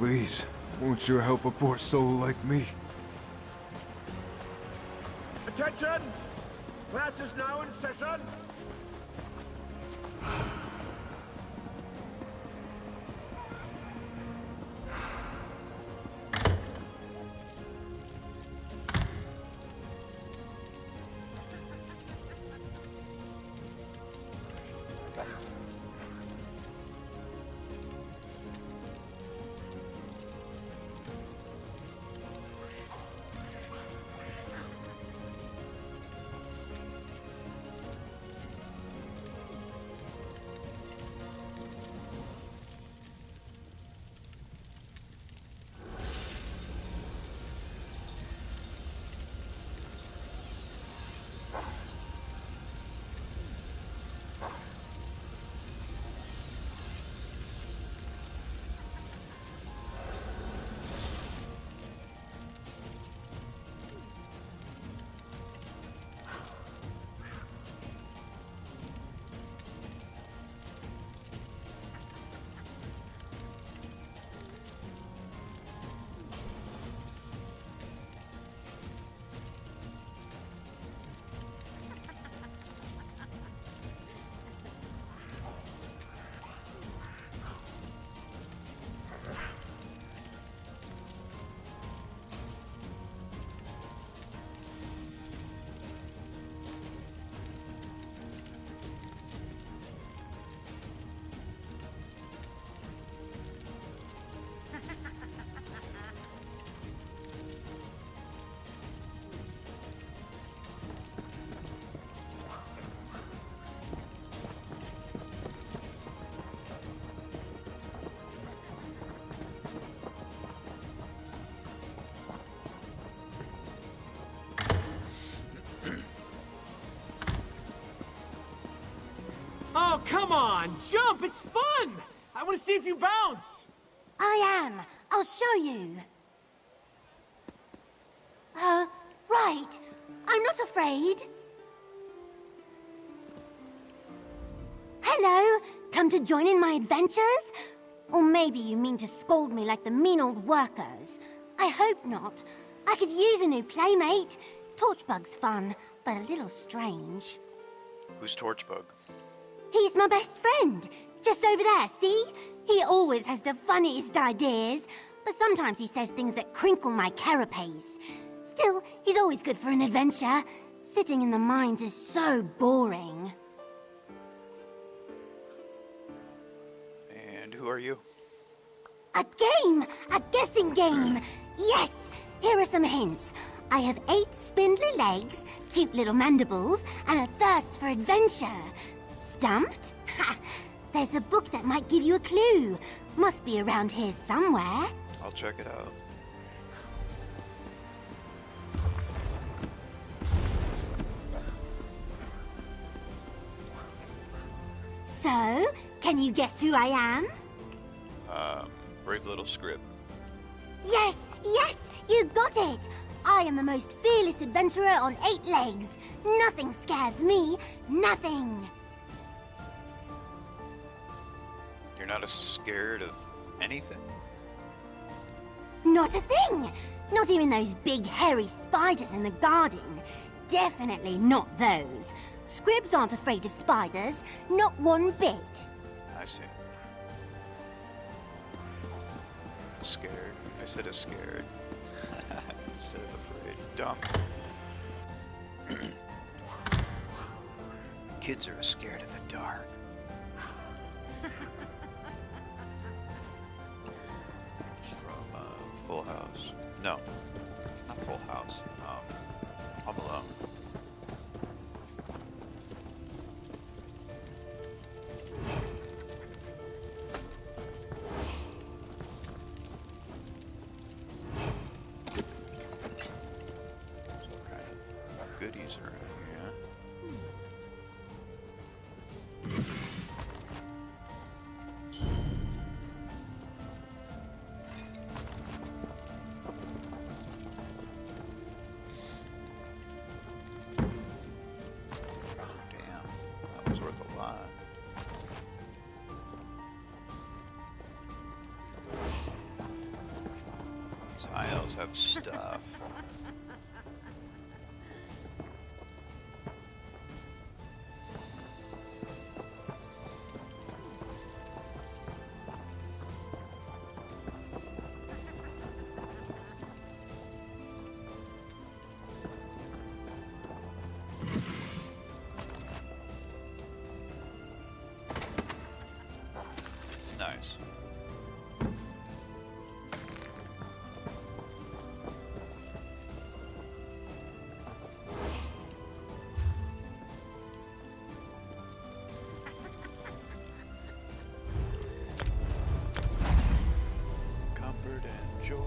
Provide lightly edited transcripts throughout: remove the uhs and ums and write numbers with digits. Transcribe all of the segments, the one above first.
Please, won't you help a poor soul like me? Attention! Class is now in session. Oh, come on! Jump! It's fun! I want to see if you bounce! I am. I'll show you. Right. I'm not afraid. Hello. Come to join in my adventures? Or maybe you mean to scold me like the mean old workers. I hope not. I could use a new playmate. Torchbug's fun, but a little strange. Who's Torchbug? He's my best friend. Just over there, see? He always has the funniest ideas, but sometimes he says things that crinkle my carapace. Still, he's always good for an adventure. Sitting in the mines is so boring. And who are you? A game! A guessing game! Yes! Here are some hints. I have 8 spindly legs, cute little mandibles, and a thirst for adventure. Stumped? Ha! There's a book that might give you a clue. Must be around here somewhere. I'll check it out. So, can you guess who I am? Brave little scrib. Yes, yes, you got it! I am the most fearless adventurer on 8 legs. Nothing scares me, nothing. You're not scared of anything? Not a thing! Not even those big hairy spiders in the garden. Definitely not those. Scribs aren't afraid of spiders, not one bit. I see. Scared. I said a scared. Instead of afraid. Dumb. Kids are scared of the dark. From Full House. No, not Full House. Home Alone. Goodies around here. have stuff. Nice. Comfort and joy.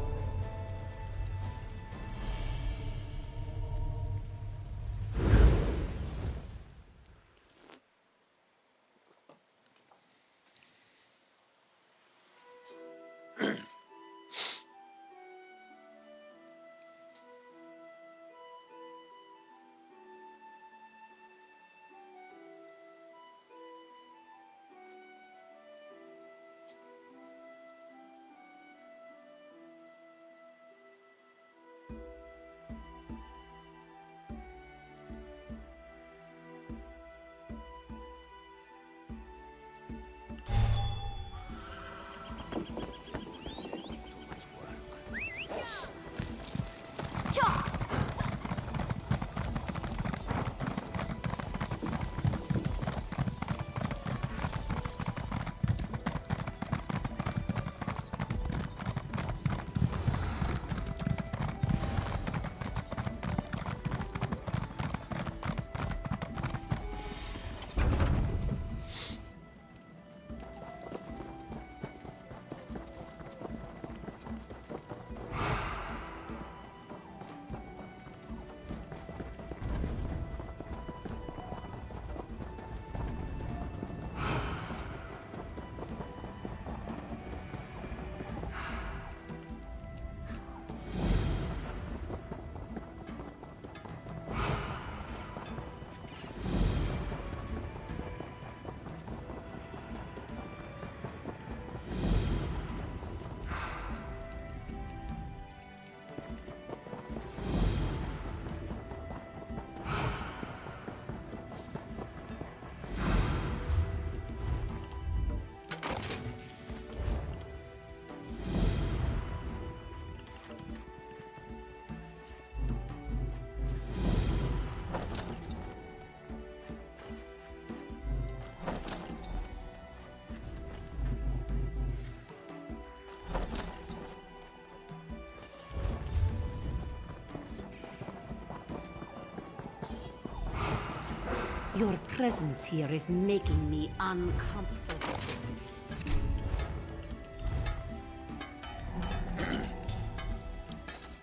Your presence here is making me uncomfortable.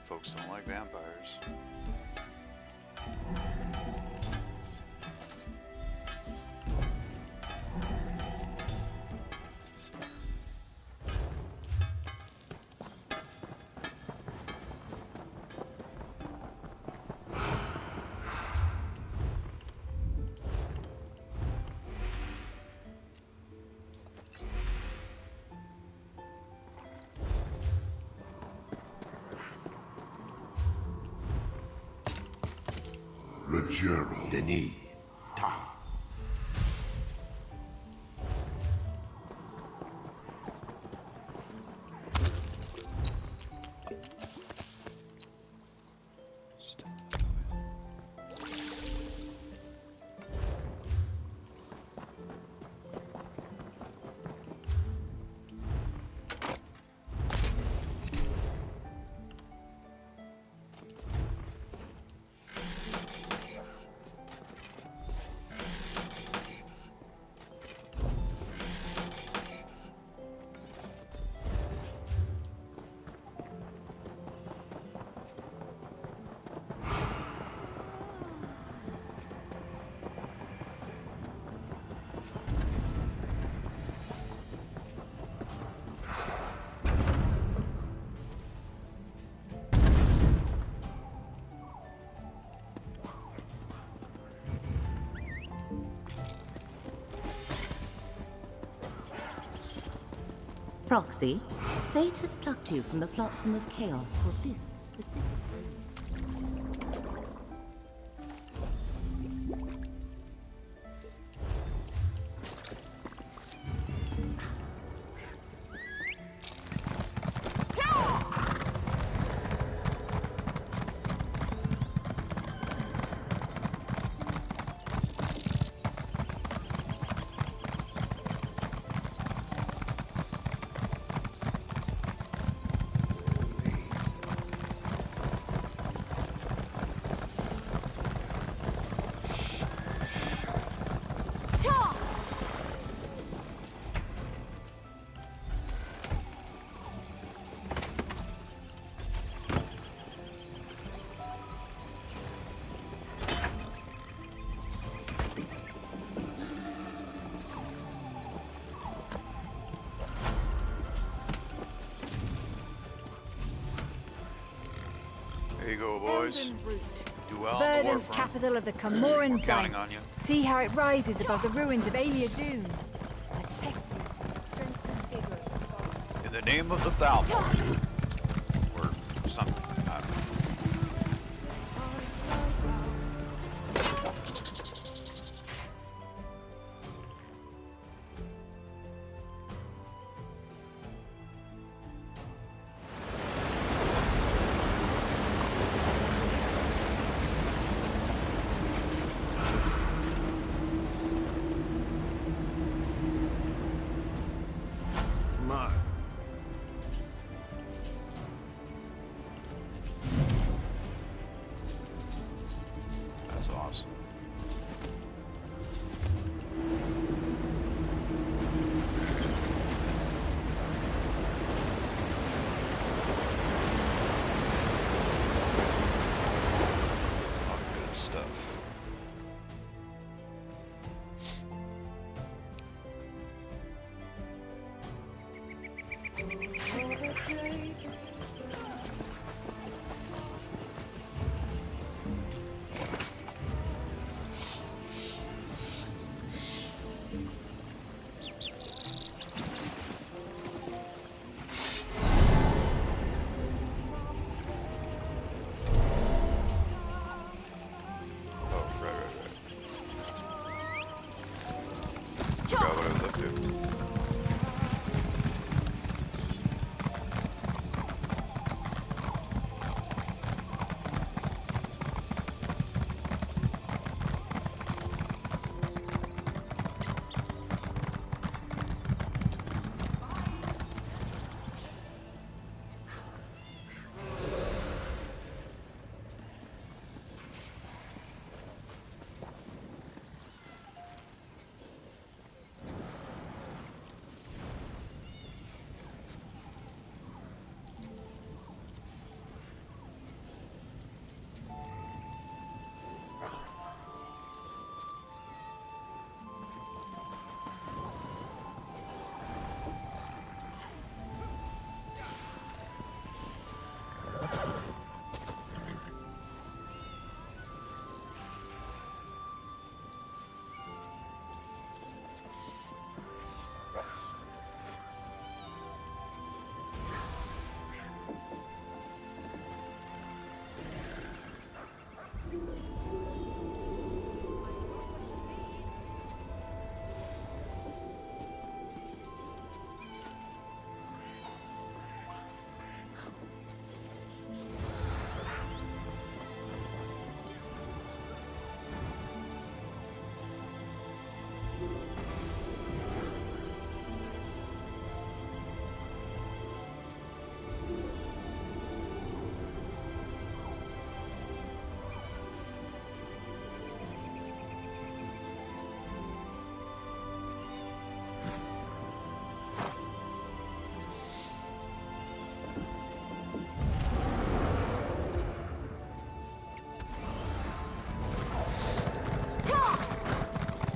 Folks don't like vampires. Gerald. Denis. Ta. Proxy, fate has plucked you from the flotsam of chaos for this specific moment. There you go, boys. Elden Root, Do well on the verdant warfront. capital of the We're Camoran counting Dike. on you. See how it rises above the ruins of Alia Dune. A testament to the strength and vigor of the forest. In the name of the Falcon. Or something. I don't know. My. That's awesome. All good stuff. Oh, right. Forgot what I was up to.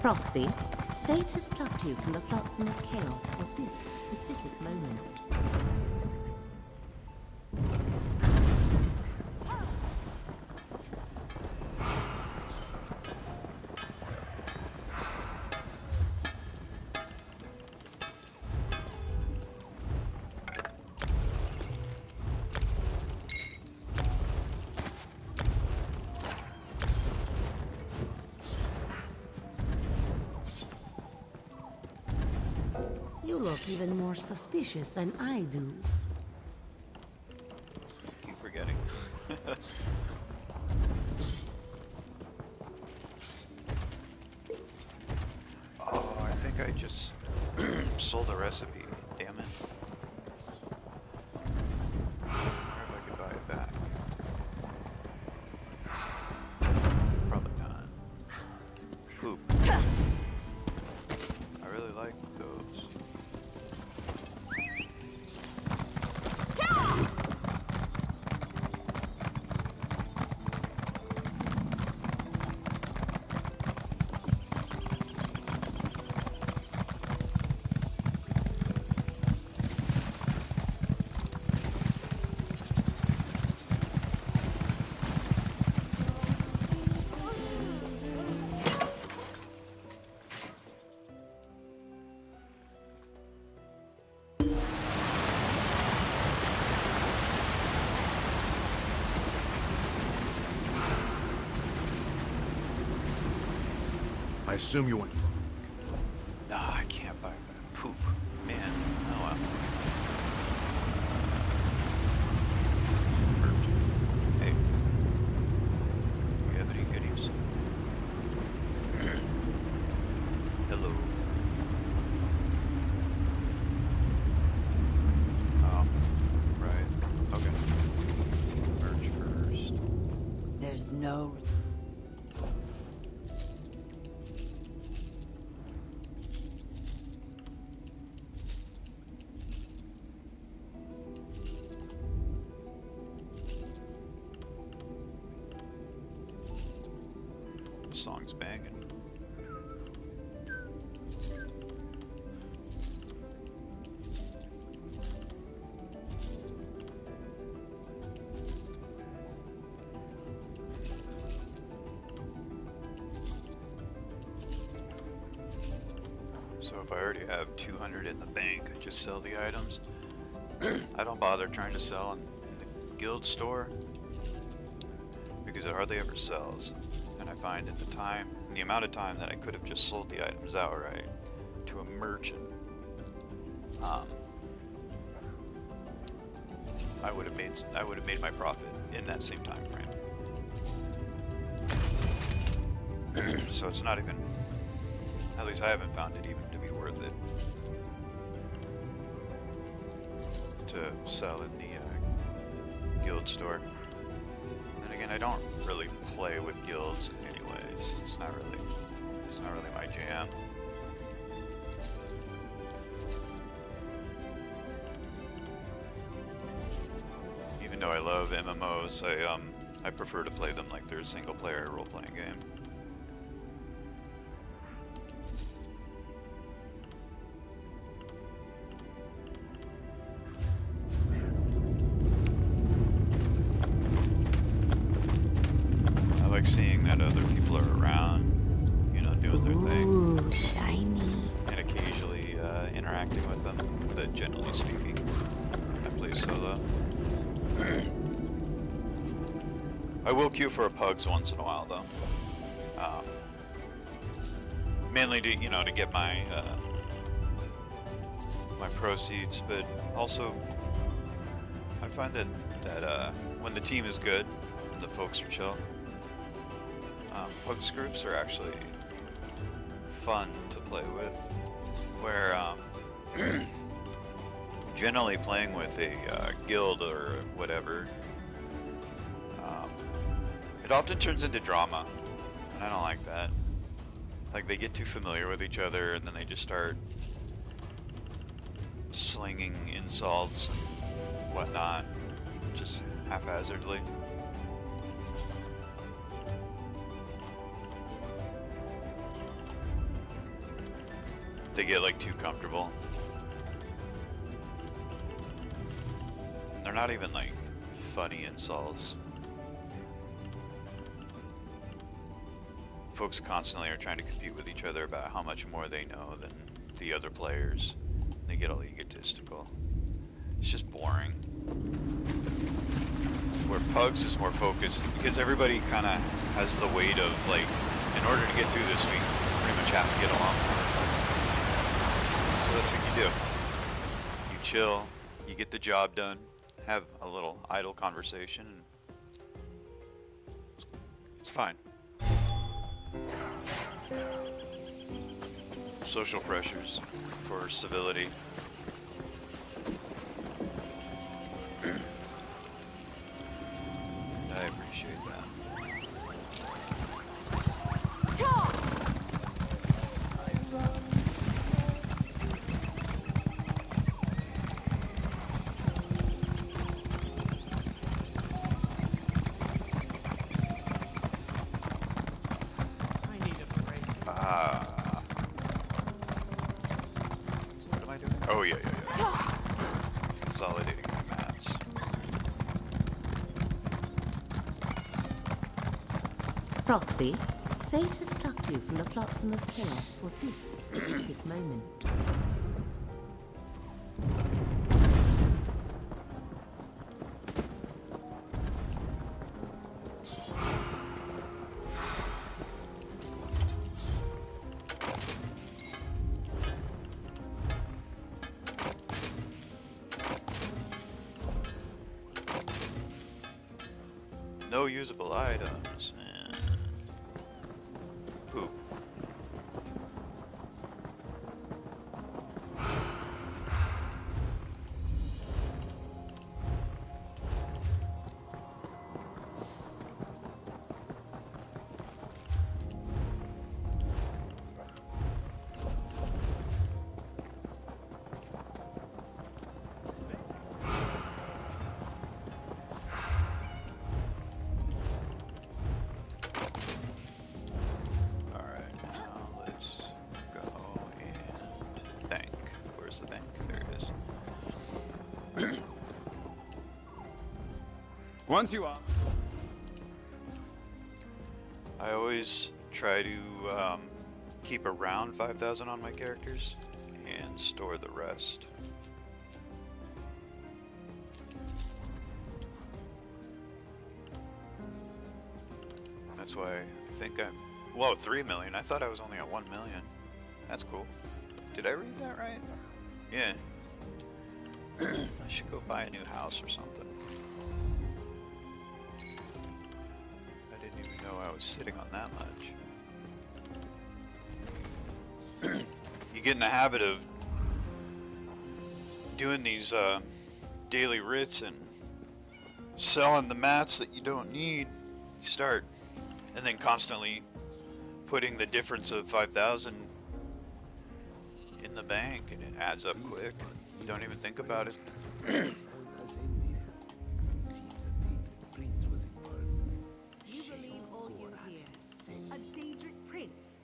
Proxy, fate has plucked you from the flotsam of chaos for this specific moment. You look even more suspicious than I do. Keep forgetting. Oh, I think I just sold a recipe. Damn it. I wonder if I could buy it back. Probably not. Poop. I really like those. I assume you want. Nah, I can't buy it, but poop. Man, oh well. Hey, you have any goodies? Hello. Oh, right. Okay. Merch first. There's no... Song's banging. So if I already have 200 in the bank, I just sell the items. I don't bother trying to sell in the guild store because it hardly ever sells. And I find in the amount of time that I could have just sold the items outright to a merchant, I would have made my profit in that same time frame. So it's not even, at least I haven't found it even to be worth it to sell in the guild store. And again, I don't really play with guilds anyways. It's not really my jam. Even though I love MMOs, I prefer to play them like they're a single player role-playing game. Seeing that other people are around, you know, doing their thing. Ooh, shiny. And occasionally interacting with them, but generally speaking, I play solo. I will queue for a pugs once in a while, though. Mainly to, you know, to get my my proceeds, but also I find that when the team is good and the folks are chill, pugs groups are actually fun to play with, where generally playing with a guild or whatever, it often turns into drama, and I don't like that. Like, they get too familiar with each other and then they just start slinging insults and whatnot, just haphazardly. They get like too comfortable. And they're not even like funny insults. Folks constantly are trying to compete with each other about how much more they know than the other players. They get all egotistical. It's just boring. Where Pugs is more focused, because everybody kind of has the weight of, like, in order to get through this, we pretty much have to get along. So that's what you do. chill, you get the job done, have a little idle conversation, and it's fine. Social pressures for civility. I appreciate that. I need a break. What am I doing? Oh, yeah. Consolidating my mats. Proxy, fate has plucked you from the flotsam of chaos for this specific moment. No usable items. Poop. Alright, now let's go and bank. Where's the bank? There it is. Once you are. I always try to keep around 5,000 on my characters and store the rest. That's why I think I'm... Whoa, 3 million. I thought I was only at 1 million. That's cool. Did I read that right? Yeah. I should go buy a new house or something. I didn't even know I was sitting on that much. You get in the habit of doing these daily writs and selling the mats that you don't need. You start, and then constantly putting the difference of 5,000 in the bank, and it adds up quick. You don't even think about it. You believe all you hear. A Daedric prince.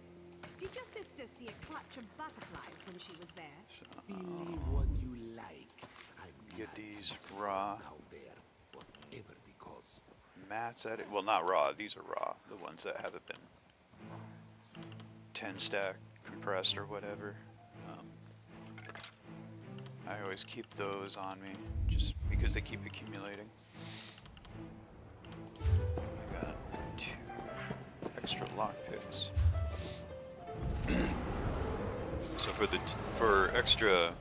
Did your sister see a clutch of butterflies when she was there? Believe what you like. I'm Get not these raw out there, whatever the cause. mats at it. Well, not raw. These are raw. The ones that haven't been 10 stack compressed or whatever. I always keep those on me just because they keep accumulating. I got 2 extra lockpicks. So for extra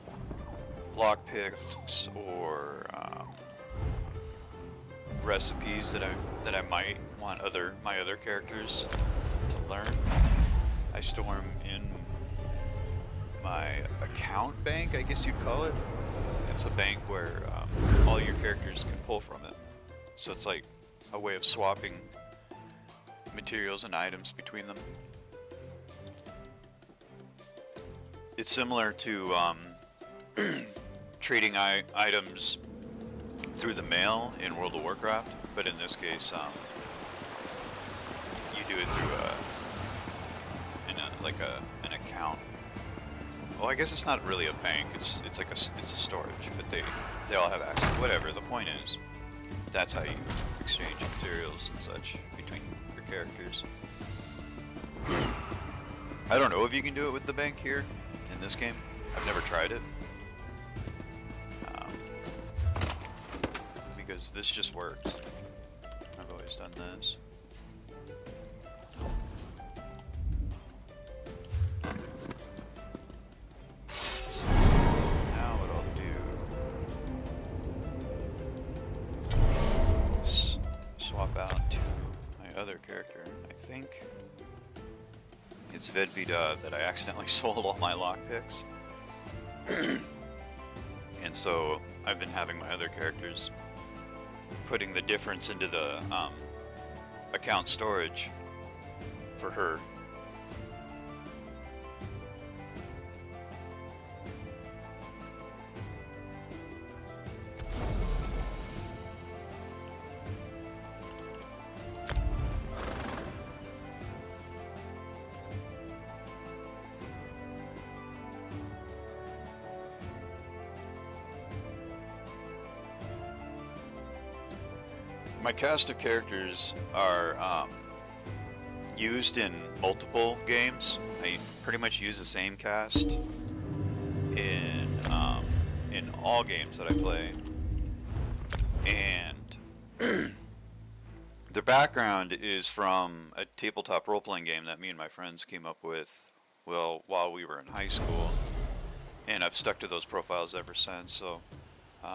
lockpicks or recipes that I might want my other characters to learn, I store them in my account bank, I guess you'd call it. It's a bank where all your characters can pull from it. So it's like a way of swapping materials and items between them. It's similar to trading items through the mail in World of Warcraft, but in this case, you do it through an account. Well, I guess it's not really a bank. It's like it's a storage, but they all have access. Whatever. The point is, that's how you exchange materials and such between your characters. I don't know if you can do it with the bank here in this game. I've never tried it because this just works. I've always done this. Now what I'll do my other character. I think it's Vedvida that I accidentally sold all my lockpicks. And so I've been having my other characters putting the difference into the account storage for her. My cast of characters are used in multiple games. I pretty much use the same cast in all games that I play, and the background is from a tabletop role-playing game that me and my friends came up with, well, while we were in high school, and I've stuck to those profiles ever since. So,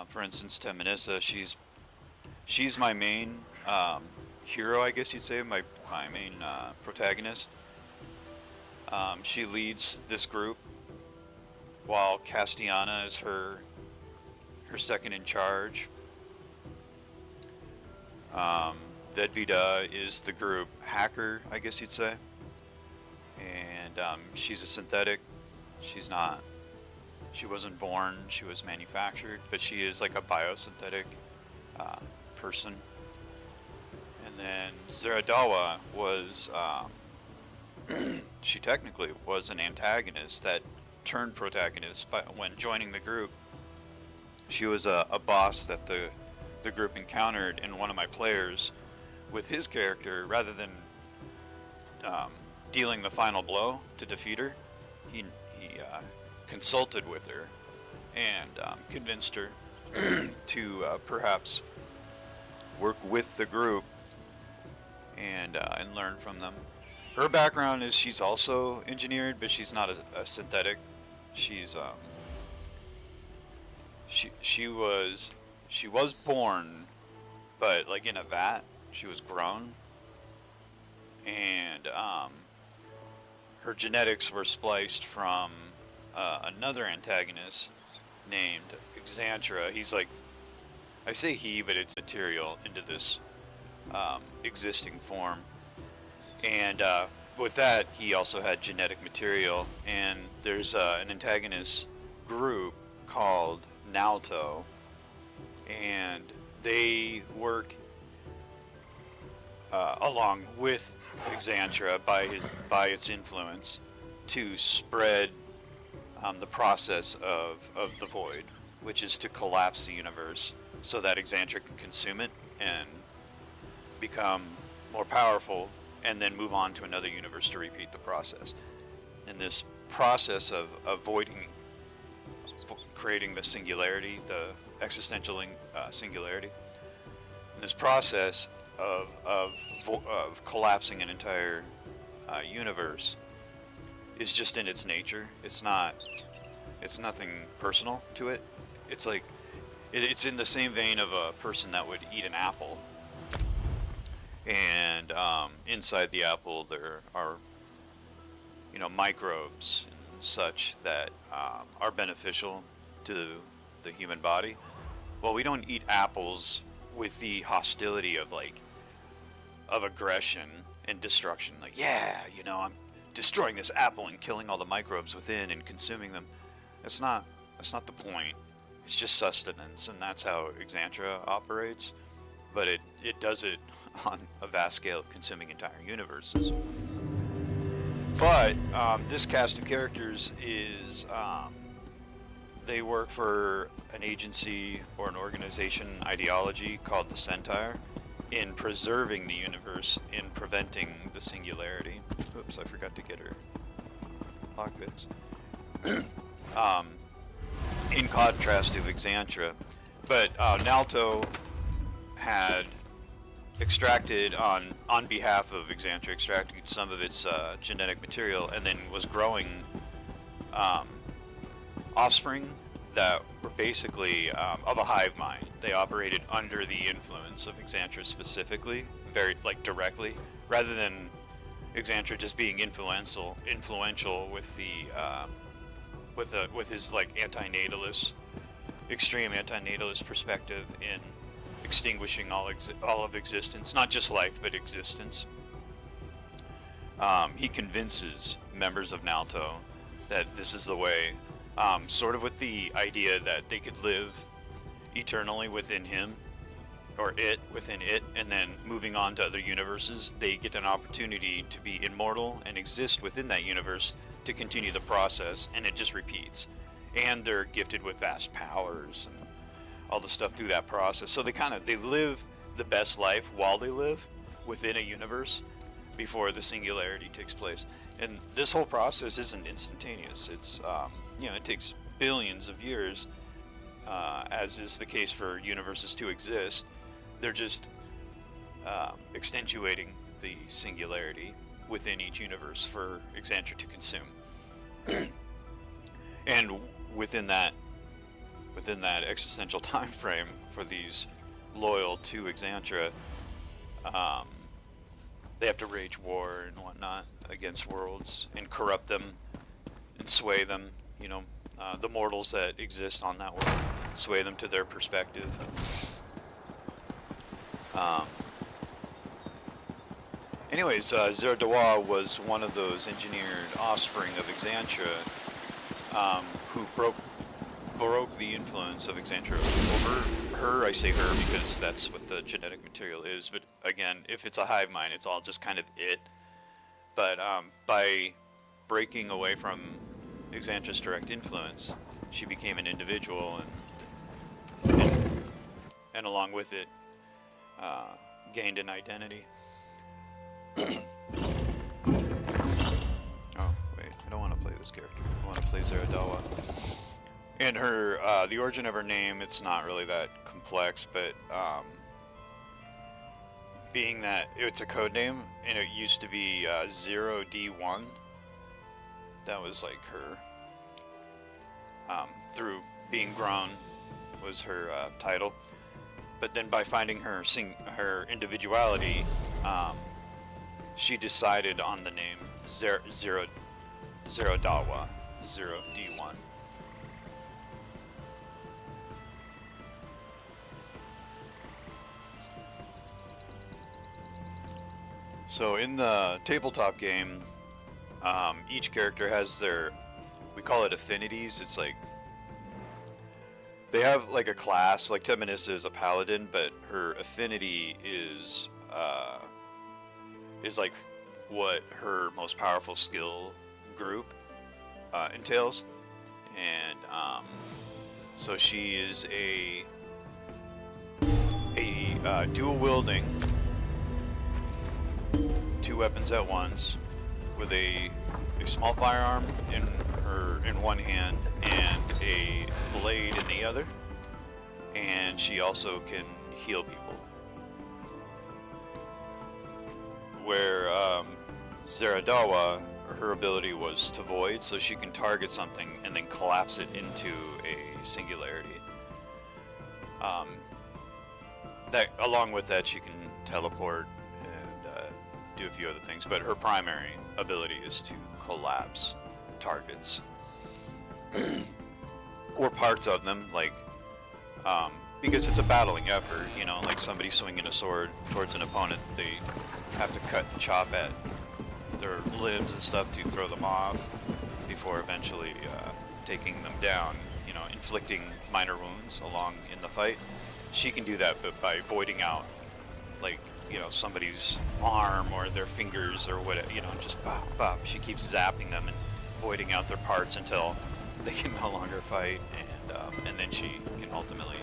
for instance, Temenissa, she's my main hero, I guess you'd say, my main protagonist. She leads this group, while Castiana is her second in charge. Vedvida is the group hacker, I guess you'd say. And she's a synthetic. She wasn't born, she was manufactured, but she is like a biosynthetic person. And then Zaradawa was, she technically was an antagonist that turned protagonist when joining the group. She was a boss that the group encountered, and one of my players, with his character, rather than dealing the final blow to defeat her, he consulted with her and convinced her to perhaps work with the group and learn from them. Her background is she's also engineered, but she's not a synthetic. She's she was born, but like in a vat. She was grown, and her genetics were spliced from another antagonist named Xantra. He's like, I say he, but it's material into this existing form. And with that, he also had genetic material. And there's an antagonist group called Nalto, and they work along with Xantra by its influence to spread the process of the void, which is to collapse the universe so that Xantra can consume it and become more powerful, and then move on to another universe to repeat the process. And this process of avoiding creating the singularity, the existential singularity, and this process of collapsing an entire universe is just in its nature. It's nothing personal to it. It's like it's in the same vein of a person that would eat an apple, and inside the apple there are microbes and such that are beneficial to the human body. Well, we don't eat apples with the hostility of aggression and destruction. Like, yeah, I'm destroying this apple and killing all the microbes within and consuming them. That's not the point. It's just sustenance, and that's how Xantra operates. But it does it on a vast scale of consuming entire universes. But this cast of characters is they work for an agency or an organization ideology called the Centaur, in preserving the universe, in preventing the singularity. Oops, I forgot to get her lockpicks. In contrast to Xantra. But Nalto had extracted on behalf of Xantra, extracted some of its genetic material, and then was growing offspring that were basically of a hive mind. They operated under the influence of Xantra specifically. very like directly, rather than Exandra just being influential with the with his like extreme antinatalist perspective in extinguishing all of existence, not just life but existence. He convinces members of Nalto that this is the way, sort of with the idea that they could live eternally within him, or within it, and then moving on to other universes, they get an opportunity to be immortal and exist within that universe to continue the process, and it just repeats. And they're gifted with vast powers and all the stuff through that process. So they live the best life while they live within a universe before the singularity takes place. And this whole process isn't instantaneous. It's it takes billions of years, as is the case for universes to exist. They're just extenuating the singularity within each universe for Exandra to consume. And within that existential time frame for these loyal to Exandra, they have to wage war and whatnot against worlds and corrupt them and sway them. The mortals that exist on that world, sway them to their perspective. Anyways, Zerdawa was one of those engineered offspring of Exandra, who broke the influence of Exandra over her. I say her because that's what the genetic material is, but again, if it's a hive mind, it's all just kind of it. But by breaking away from Exandra's direct influence, she became an individual, and along with it, gained an identity. Oh, wait, I don't want to play this character. I want to play Zerdawa. And her, the origin of her name, it's not really that complex, but being that it's a code name, and it used to be 0D1, that was like her, through being grown was her title. But then by finding her individuality, she decided on the name Zerdawa, 0D1. So in the tabletop game, each character has their, we call it affinities. It's like they have like a class, like Temenissa is a paladin, but her affinity is like what her most powerful skill group entails. And so she is a dual wielding, two weapons at once, with a small firearm in one hand and a blade in the other, and she also can heal people. Where Zerdawa, her ability was to void, so she can target something and then collapse it into a singularity. That, along with that, she can teleport and do a few other things, but her primary ability is to collapse targets or parts of them, like because it's a battling effort, like somebody swinging a sword towards an opponent, they have to cut and chop at their limbs and stuff to throw them off before eventually taking them down, inflicting minor wounds along in the fight. She can do that, but by voiding out, like, somebody's arm or their fingers or whatever, just bop, bop. She keeps zapping them and voiding out their parts until they can no longer fight, and then she can ultimately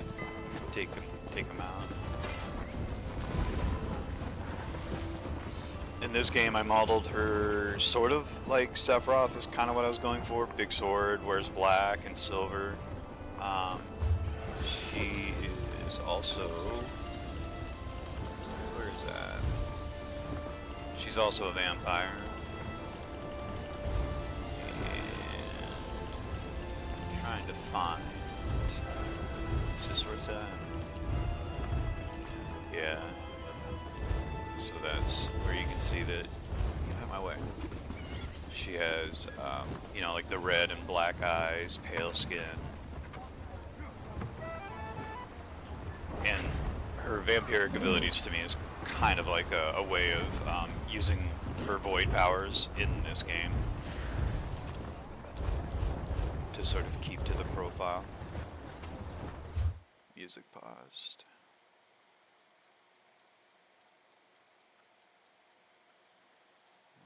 take them out. In this game, I modeled her sort of like Sephiroth was kind of what I was going for. Big sword, wears black and silver. She is also... Where is that? She's also a vampire. And trying to find... Is this where it's at? Yeah. So that's where you can see that. Get out of my way. She has, you know, like the red and black eyes, pale skin. And her vampiric abilities to me is kind of like a way of using her void powers in this game to sort of keep to the profile. Music paused.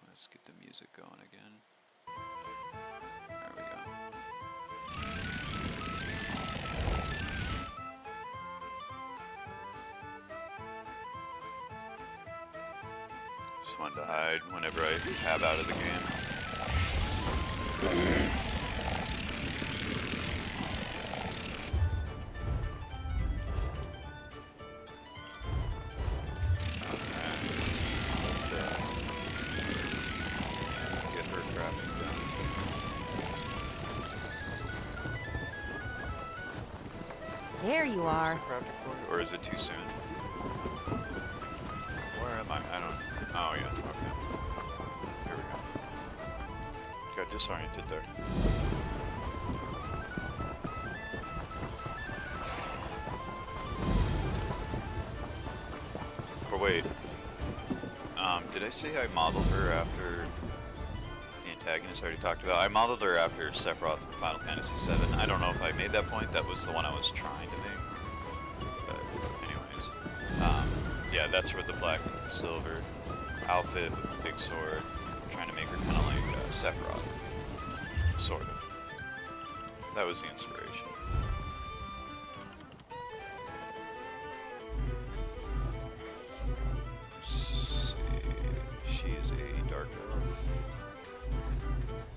Let's get the music going again. There we go. Just wanted to hide whenever I tab out of the game. There you are. Or is it too soon? Where am I? I don't... Oh, yeah. Okay. Here we go. Got disoriented there. Or wait. Did I say I modeled her after the antagonist I already talked about? I modeled her after Sephiroth from Final Fantasy VII. I don't know if I made that point. That was the one I was trying to make. But anyways. Yeah, that's where the black and silver outfit with the big sword. I'm trying to make her kind of like Sephiroth. Sort of. That was the inspiration. She is a dark elf.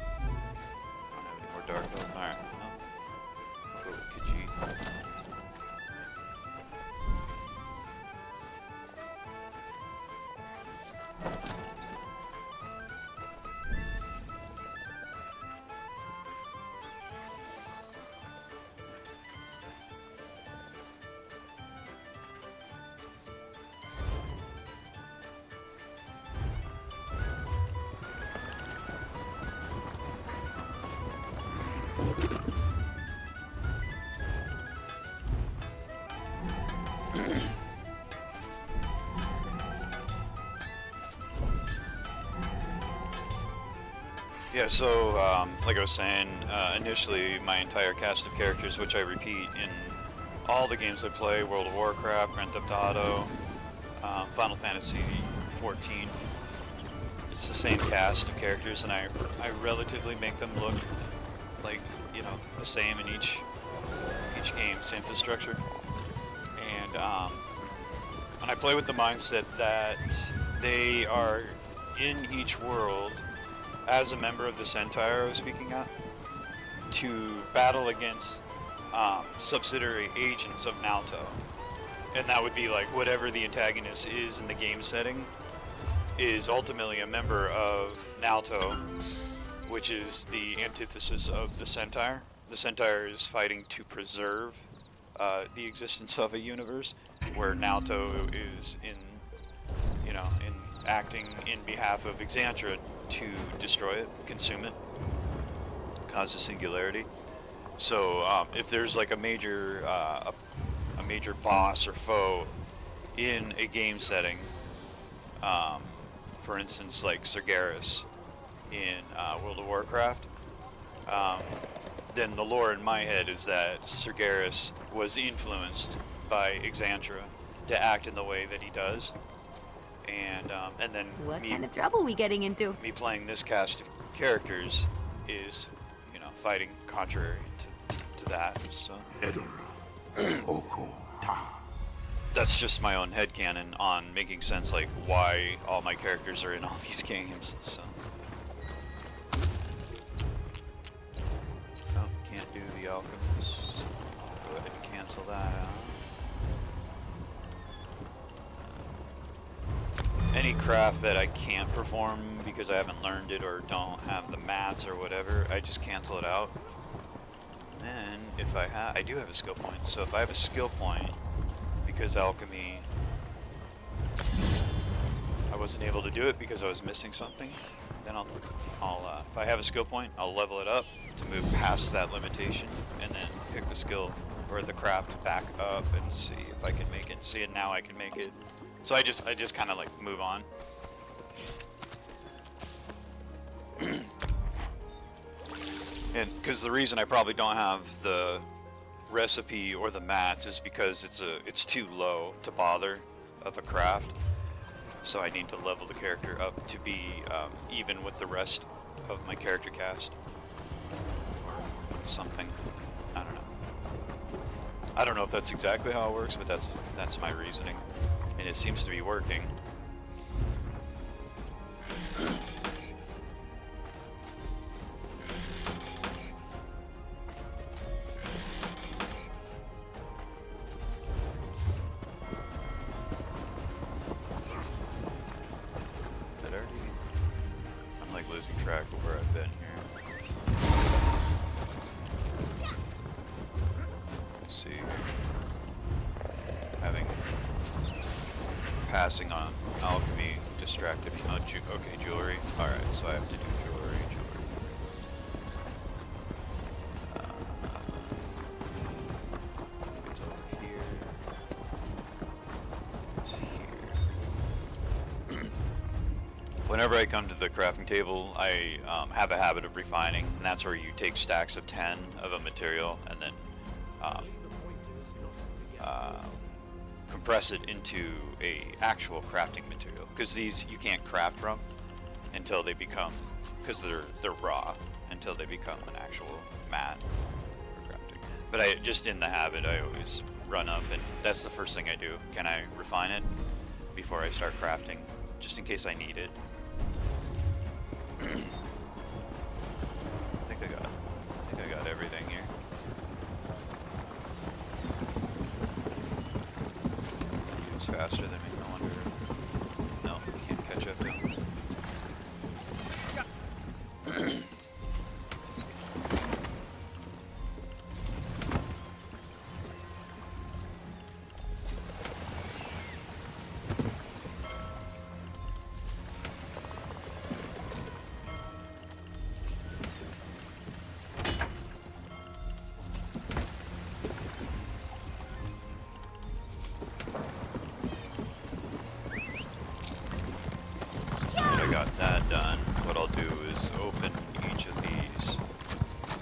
I don't have any more dark elf. Alright, well, I'll go with Khajiit. Yeah, so, like I was saying, initially my entire cast of characters, which I repeat in all the games I play, World of Warcraft, Grand Theft Auto, Final Fantasy XIV, it's the same cast of characters, and I relatively make them look like, you know, the same in each game's infrastructure. And I play with the mindset that they are in each world as a member of the Centaur I was speaking of, to battle against subsidiary agents of Naoto. And that would be like whatever the antagonist is in the game setting is ultimately a member of Naoto, which is the antithesis of the Centaur. The Centaur is fighting to preserve the existence of a universe, where Naoto is acting in behalf of Exandria to destroy it, consume it, cause a singularity. So if there's like a major boss or foe in a game setting, for instance like Sargeras in World of Warcraft, then the lore in my head is that Sargeras was influenced by Exandria to act in the way that he does. And then What kind of trouble we getting into? me playing this cast of characters is, fighting contrary to that. So that's just my own headcanon on making sense, like why all my characters are in all these games. So oh, can't do the alchemist. Go ahead and cancel that out. Any craft that I can't perform because I haven't learned it or don't have the mats or whatever, I just cancel it out. And if I do have a skill point, so if I have a skill point, because alchemy wasn't able to do it because I was missing something, then I'll if I have a skill point, I'll level it up to move past that limitation, and then pick the skill or the craft back up and see if I can make it. See, and now I can make it. So I just kind of like move on. And because the reason I probably don't have the recipe or the mats is because it's too low to bother of a craft. So I need to level the character up to be even with the rest of my character cast. Or something. I don't know. I don't know if that's exactly how it works, but that's my reasoning. And it seems to be working. I'm like losing track of where I've been here. Let's see. Passing on alchemy distracted me. Oh, okay, jewelry. Alright, so I have to do jewelry. It's over here. It's here. Whenever I come to the crafting table, I have a habit of refining, and that's where you take stacks of 10 of a material and then compress it into a actual crafting material, because these you can't craft from until they become, because they're raw, until they become an actual mat for crafting. But I just in the habit, I always run up, and that's the first thing I do. Can I refine it before I start crafting, just in case I need it? I think I got everything here. It's faster than me, no wonder. No, you can't catch up to him.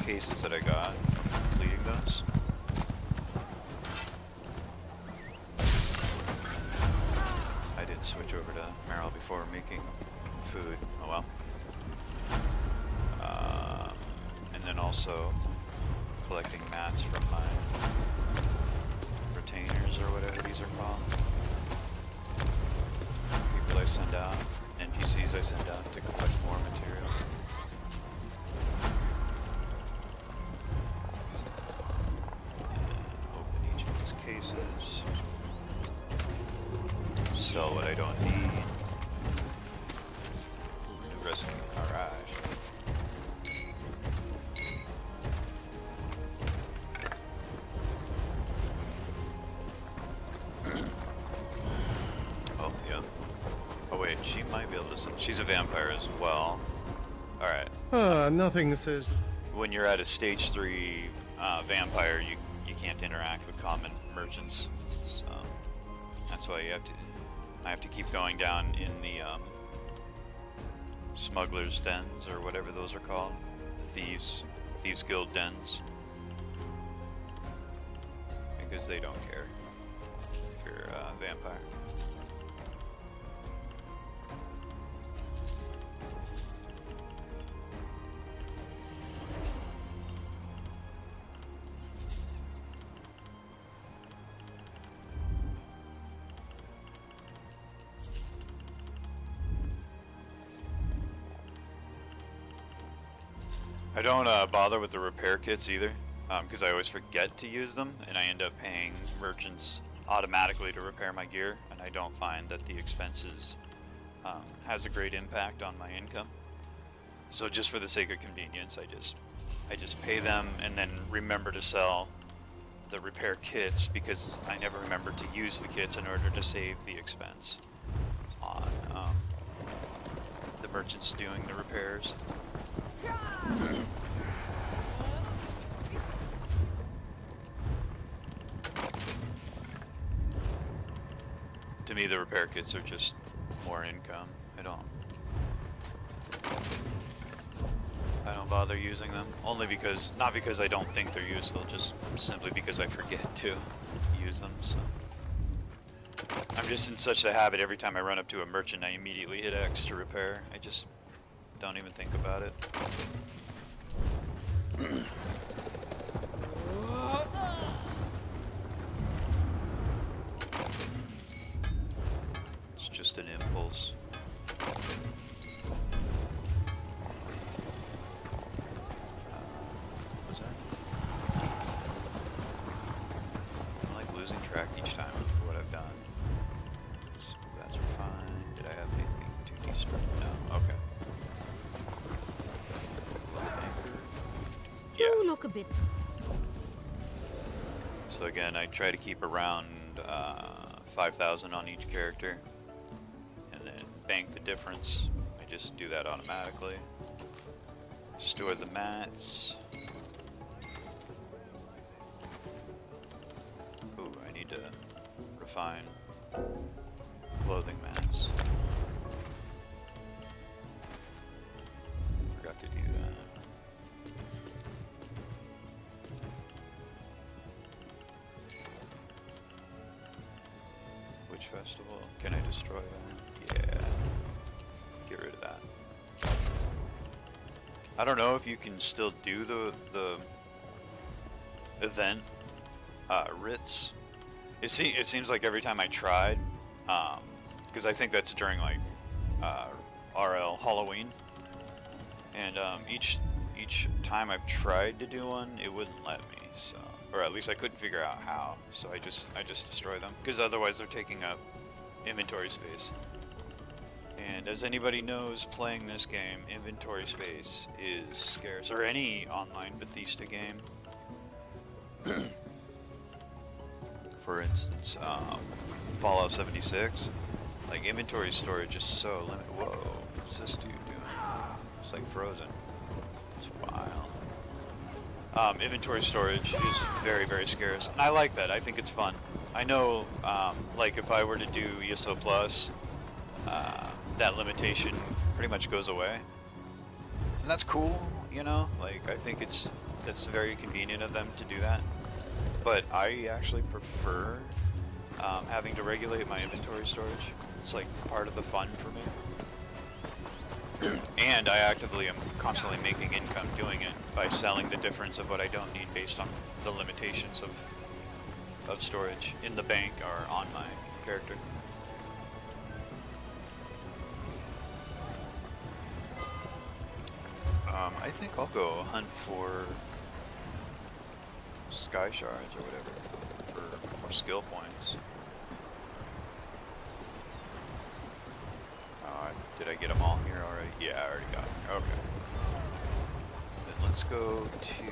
Cases that I got, completing those. I didn't switch over to Meryl before making food. Oh well. And then also collecting mats from my retainers or whatever these are called. People I send out, NPCs I send out to collect more material. Cases. Sell what I don't need. New recipe. Alright. Oh, yeah. Oh wait, she might be able to sell. She's a vampire as well. Alright. Nothing says... When you're at a stage 3 vampire, you can't interact with common merchants, so that's why I have to keep going down in the smugglers' dens, or whatever those are called, thieves guild dens, because they don't care if you're a vampire. I don't bother with the repair kits either, because I always forget to use them, and I end up paying merchants automatically to repair my gear, and I don't find that the expenses has a great impact on my income. So just for the sake of convenience, I just pay them and then remember to sell the repair kits, because I never remember to use the kits in order to save the expense on merchants doing the repairs. To me, the repair kits are just more income. I don't bother using them. Only because, not because I don't think they're useful, just simply because I forget to use them. So I'm just in such a habit. Every time I run up to a merchant, I immediately hit X to repair. I just don't even think about it. It's just an impulse. What's that? I'm like losing track each time of what I've done. That's fine. Did I have anything to destroy? No. Okay. You look a bit. So again, I try to keep around 5,000 on each character, and then bank the difference. I just do that automatically. Store the mats. Ooh, I need to refine clothing mats. Forgot to do that. Which festival? Can I destroy that? Yeah. Get rid of that. I don't know if you can still do the event writs. It seems like every time I tried, because I think that's during like RL Halloween, and each time I've tried to do one, it wouldn't let me. So, or at least I couldn't figure out how. So I just destroy them, because otherwise they're taking up inventory space. And as anybody knows, playing this game, inventory space is scarce, or any online Bethesda game. For instance, Fallout 76, like inventory storage is so limited. Whoa, what's this dude doing? It's like frozen. It's wild. Inventory storage is very, very scarce, and I like that. I think it's fun. I know, like if I were to do ESO Plus, that limitation pretty much goes away, and that's cool. You know, like I think that's very convenient of them to do that. But I actually prefer having to regulate my inventory storage. It's like part of the fun for me. And I actively am constantly making income doing it by selling the difference of what I don't need based on the limitations of storage in the bank or on my character. I think I'll go hunt for sky shards or whatever for more skill points. Did I get them all here already? Yeah, I already got them. Okay. Then let's go to...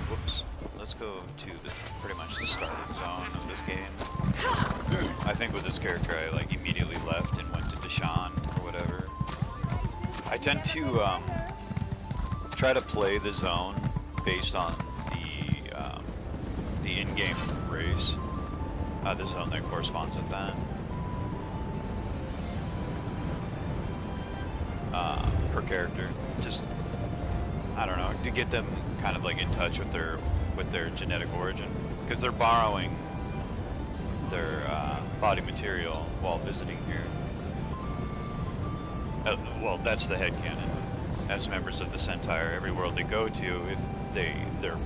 Whoops. Let's go to pretty much the starting zone of this game. I think with this character I like immediately left and went to Deshawn or whatever. I tend to try to play the zone based on the in-game race, the zone that corresponds with that. Per character, just I don't know, to get them kind of like in touch with their genetic origin, because they're borrowing their body material while visiting here. Well, that's the headcanon. As members of the Centaur, every world they go to, if they're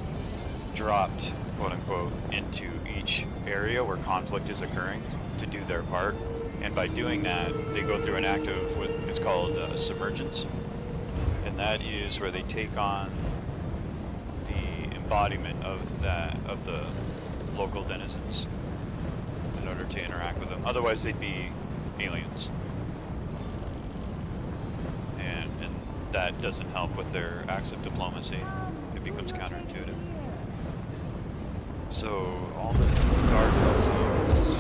dropped, quote unquote, into each area where conflict is occurring to do their part, and by doing that, they go through an act of what it's called submergence, and that is where they take on the embodiment of the local denizens in order to interact with them. Otherwise, they'd be aliens. And that doesn't help with their acts of diplomacy. It becomes counterintuitive. So all the dark zones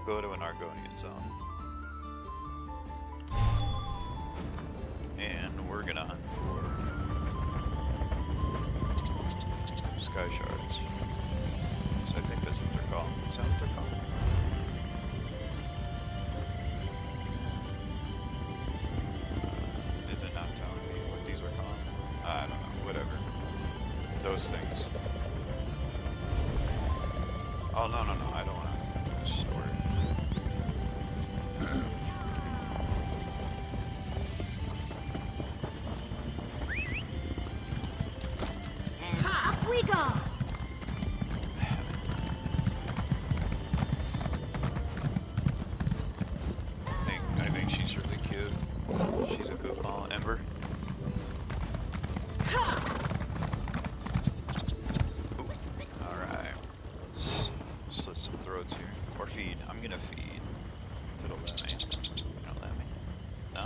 I'll go to an Argonian zone. And we're gonna hunt for sky shards. So I think that's what they're called. Is that what they're called? Did it not tell me what these were called? I don't know, whatever. Those things. Oh, no, I don't want to store it. And up we go! I think she's really cute. She's a good ball. Ember. Alright. Let's slit some throats here. Or feed. I'm gonna feed. If it'll let me. It'll let me. No?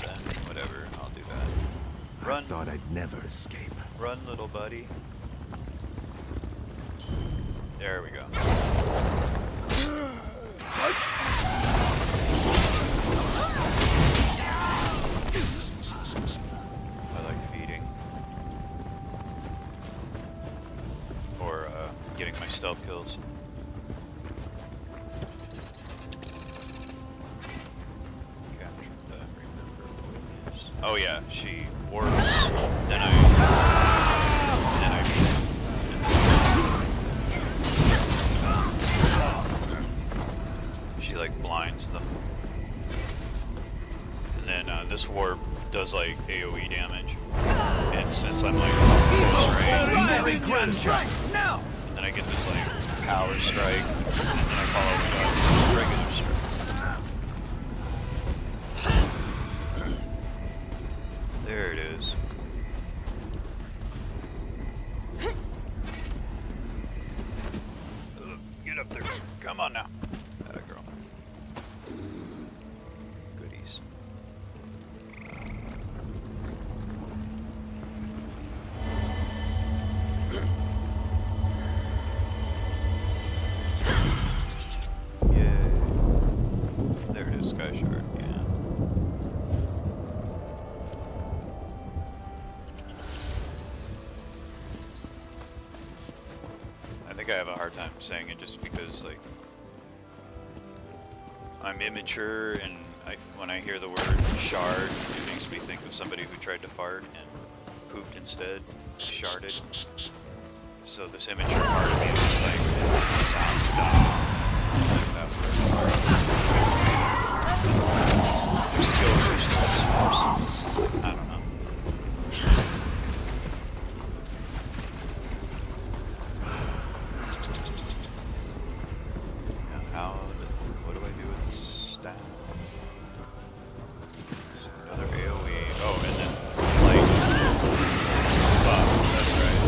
Then, whatever. I'll do that. Run. I thought I'd never escape. Run, little buddy. There we go. I like feeding. Or getting my stealth kills. Capture the remember witness. Oh yeah, she warps, then I beat him. She like blinds them. And then this warp does like AoE damage. And since I'm like close range, Now! and then I get this like power strike, and then I follow it up with regular strike. There it is. Get up there. Come on now. Atta girl. Goodies. Yay. There it is, Sky Shard, yeah. I think I have a hard time saying it just because, like, I'm immature and when I hear the word shard, it makes me think of somebody who tried to fart and pooped instead, sharded. So this immature part of me is just like, it sounds dumb. Like that word. There's skill based on I don't know. Now what do I do with this staff? So another AoE. Oh, and then light. Buff, that's right.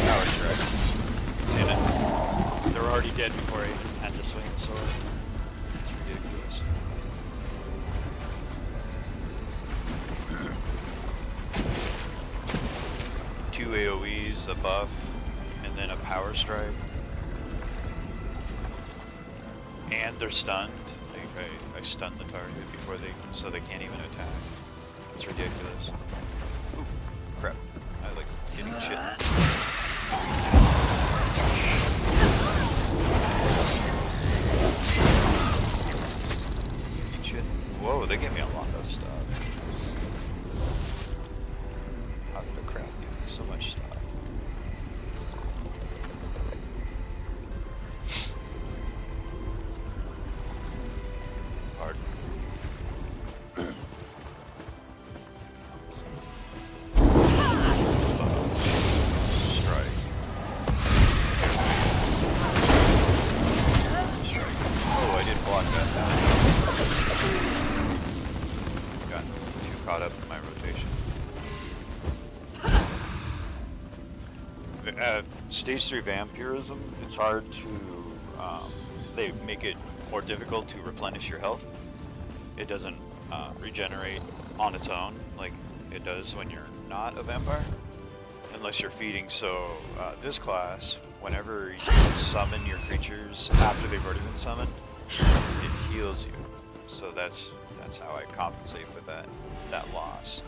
Power strike. Seen it. They were already dead before I had to swing the sword. It's ridiculous. Two AoEs, a buff, and then a power strike. And they're stunned. Like I stunned the target before so they can't even attack. It's ridiculous. Ooh, crap. I like getting shit. Getting shit. Whoa, they gave me a lot of stuff. How did the crap give me so much stuff? Pardon. Strike. Oh, I didn't block that down. Got too caught up in my rotation. Stage 3 vampirism, it's hard to, they make it more difficult to replenish your health. It doesn't regenerate on its own like it does when you're not a vampire. unless you're feeding. So this class, whenever you summon your creatures after they've already been summoned, it heals you. So that's how I compensate for that loss.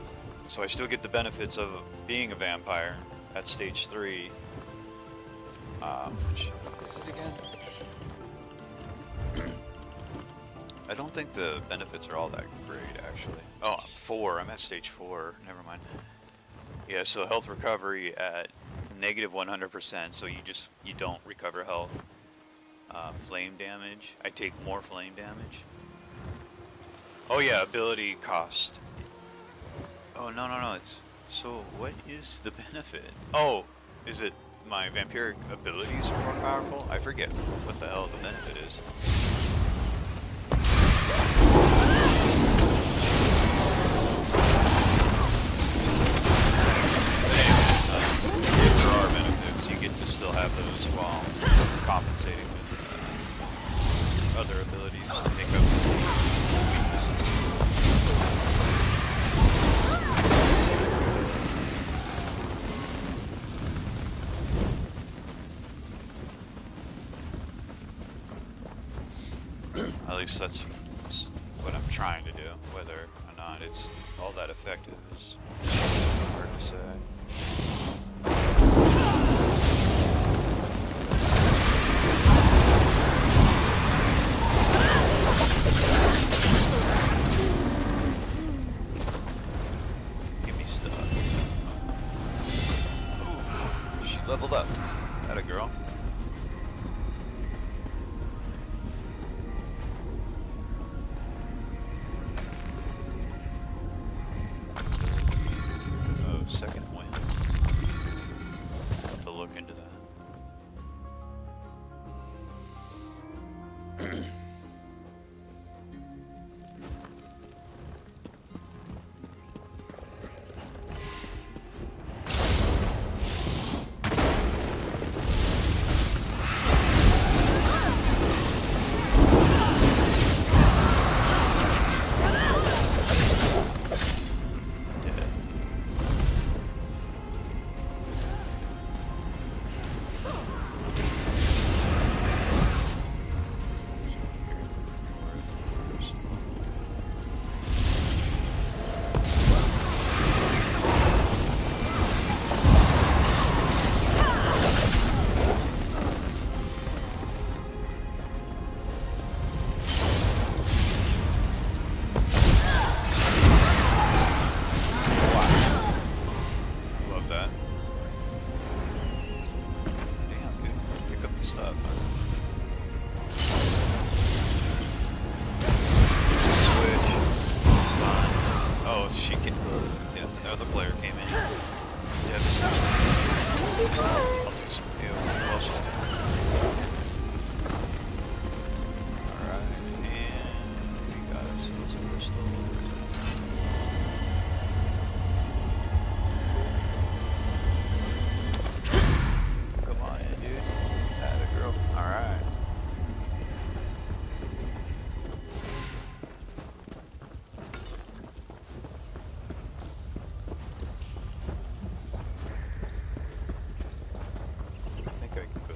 So I still get the benefits of being a vampire at stage 3. Which is it again? I don't think the benefits are all that great, actually. Oh, I'm 4. I'm at stage 4. Never mind. Yeah, so health recovery at negative 100%, so you don't recover health. Flame damage. I take more flame damage. Oh yeah, ability cost. Oh, no. So what is the benefit? Oh, is it my vampiric abilities are more powerful? I forget what the hell the benefit is. If there are benefits, you get to still have those while compensating with other abilities to make up weaknesses. At least that's what I'm trying to do. Whether or not it's all that effective is hard to say. Give me stuff. Ooh, she leveled up. Atta girl. Second win. Have to look into that.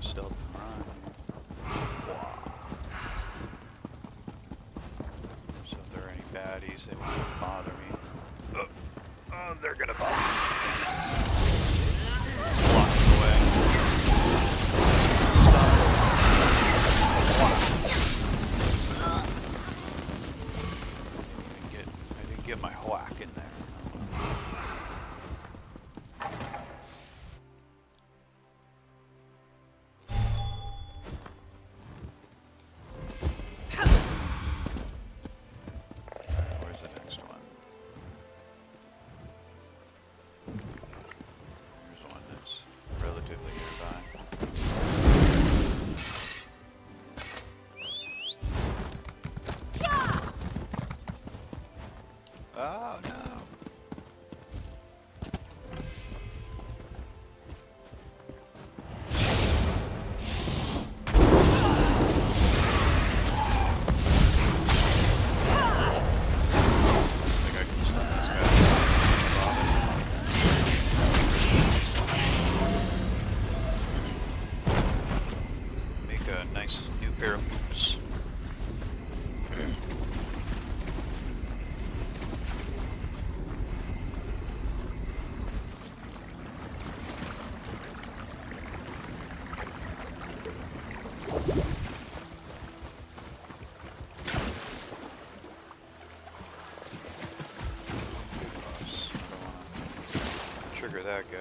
Stealth and run. So if there are any baddies, they won't bother me. Oh, they're gonna bother me. Blocking away. Stop. I didn't get my whack in there. Oh no. I think I can stun this guy. clear that guy.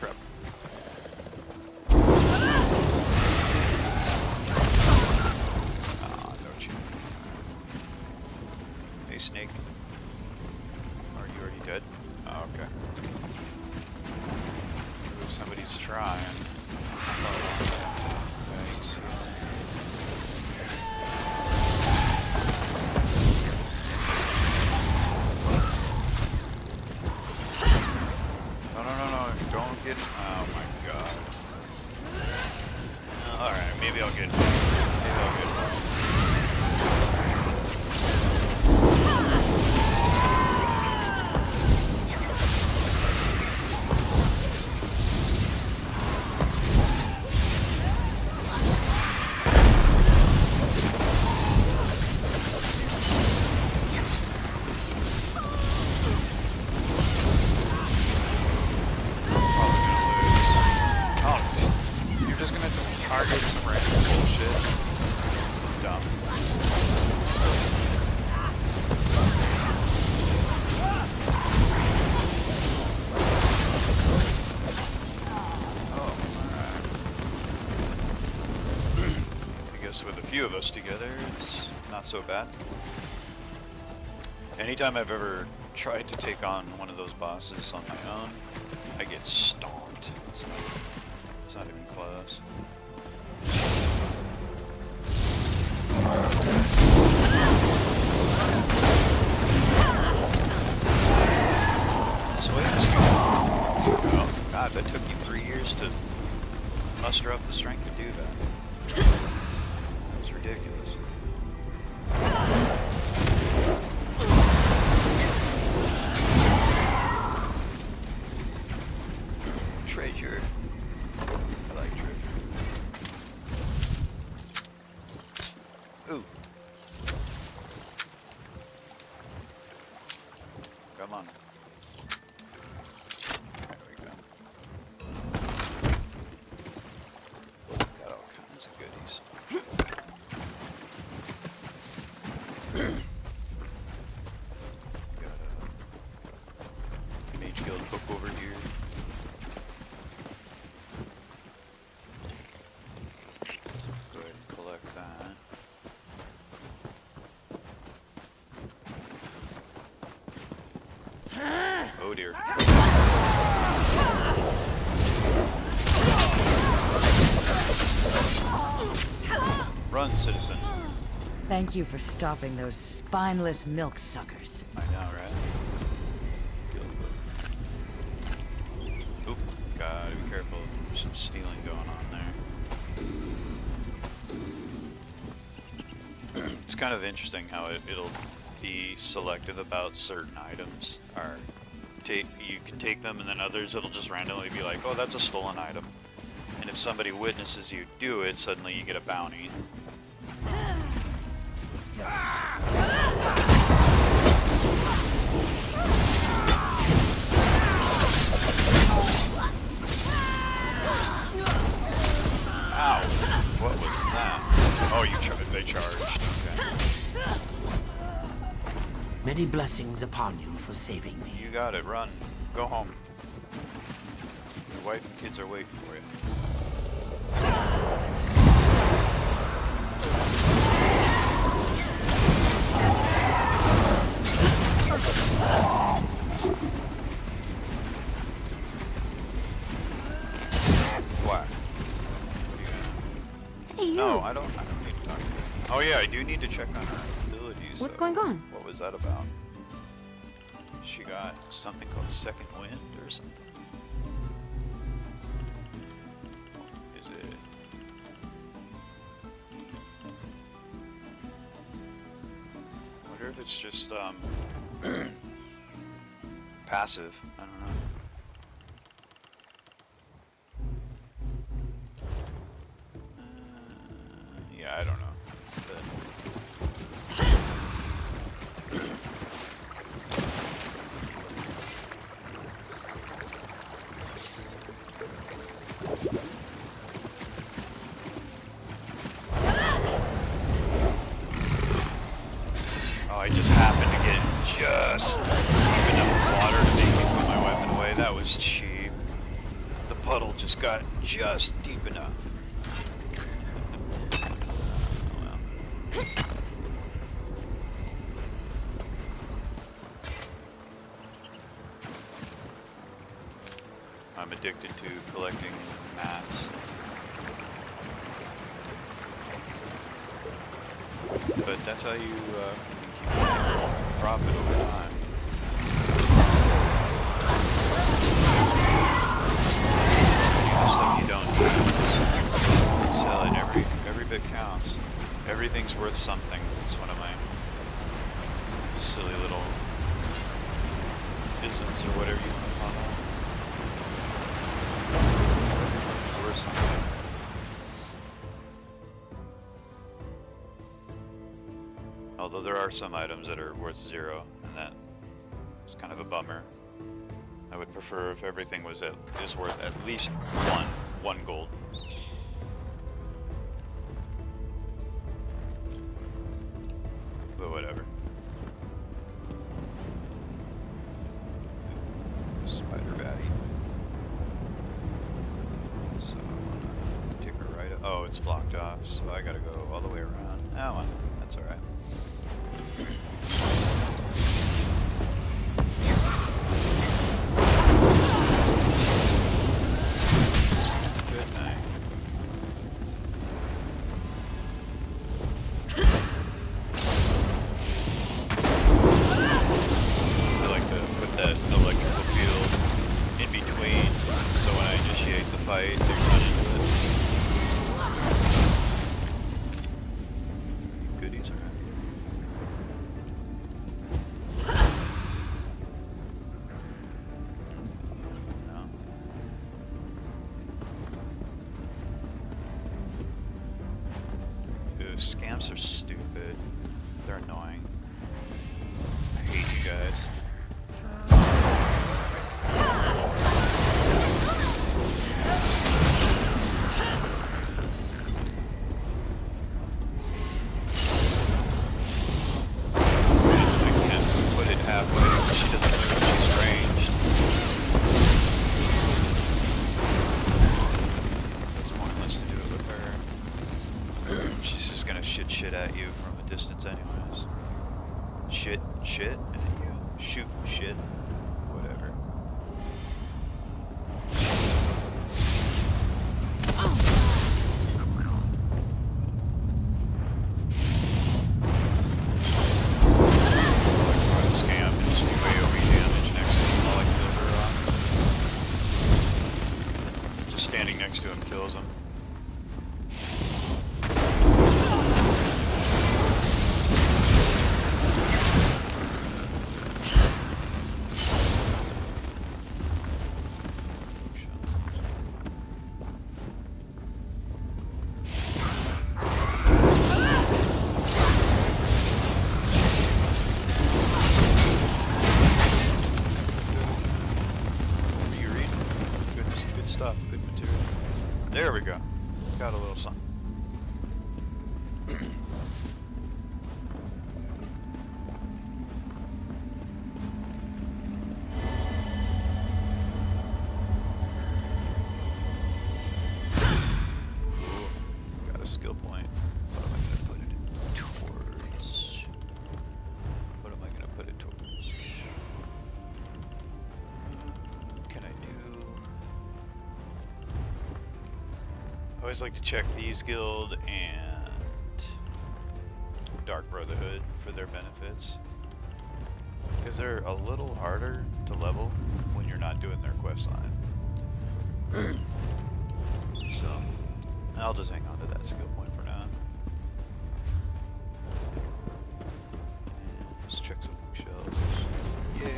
Crap. Ah, don't you. Hey, Snake. Are you already dead? Oh, okay. Ooh, somebody's trying. Thanks. No, don't get... Oh my god. Alright, maybe I'll get... With a few of us together, it's not so bad. Anytime I've ever tried to take on one of those bosses on my own, I get stomped. It's not even close. Oh god, that took you 3 years to muster up the strength to do that. Ridiculous. Treasure. I like treasure. Ooh. Come on. There we go. Got all kinds of goodies. Over here. Go ahead and collect that. Oh dear. Run, citizen. Thank you for stopping those spineless milk suckers. I know, right? Oop, gotta be careful. There's some stealing going on there. It's kind of interesting how it'll be selective about certain items. Or you can take them, and then others it'll just randomly be like, oh, that's a stolen item. And if somebody witnesses you do it, suddenly you get a bounty. Ow! What was that? Oh, they charged. Okay. Many blessings upon you for saving me. You got it. Run. Go home. Your wife and kids are waiting for you. What? Hey, you. No, I don't need to talk to you. Oh yeah, I do need to check on her abilities. What's going on? What was that about? She got something called second wind or something. Is it? I wonder if it's just passive. I don't know. Yeah, I don't know. Oh, I just that was cheap. The puddle just got just deep enough. Well. I'm addicted to collecting mats. But that's how you can keep profit over time. Stuff you don't use. Sell it. Every bit counts. Everything's worth something. It's one of my silly little isms or whatever you want to call them. It's worth something. Although there are some items that are worth 0, and that is kind of a bummer. I would prefer if everything was is worth at least one gold. But whatever. Spider batty. So I wanna take a right. Oh, it's blocked off, so I gotta go all the way around. Oh well, that's all right. Good night. I like to put that electrical field in between, so when I initiate the fight, they run into it. Goodies around here. No. Ooh, scams are stupid. They're annoying. I hate you guys. I can't put it halfway. She doesn't know she's ranged. It's pointless to do it with her. She's just gonna shit at you from a distance anyways. Shit, and then you shoot shit, whatever. Try to scam and just do AoE damage next to him while I kill her off. Just standing next to him kills him. Good stuff, good material. There we go. Got a little something. Ooh, got a skill point. What am I gonna put it towards? What am I gonna put it towards? Can I do? I always like to check Thieves Guild and Dark Brotherhood for their benefits, because they're a little harder to level when you're not doing their quest line. So I'll just hang on to that skill point for now. Let's check some bookshelves. Yay!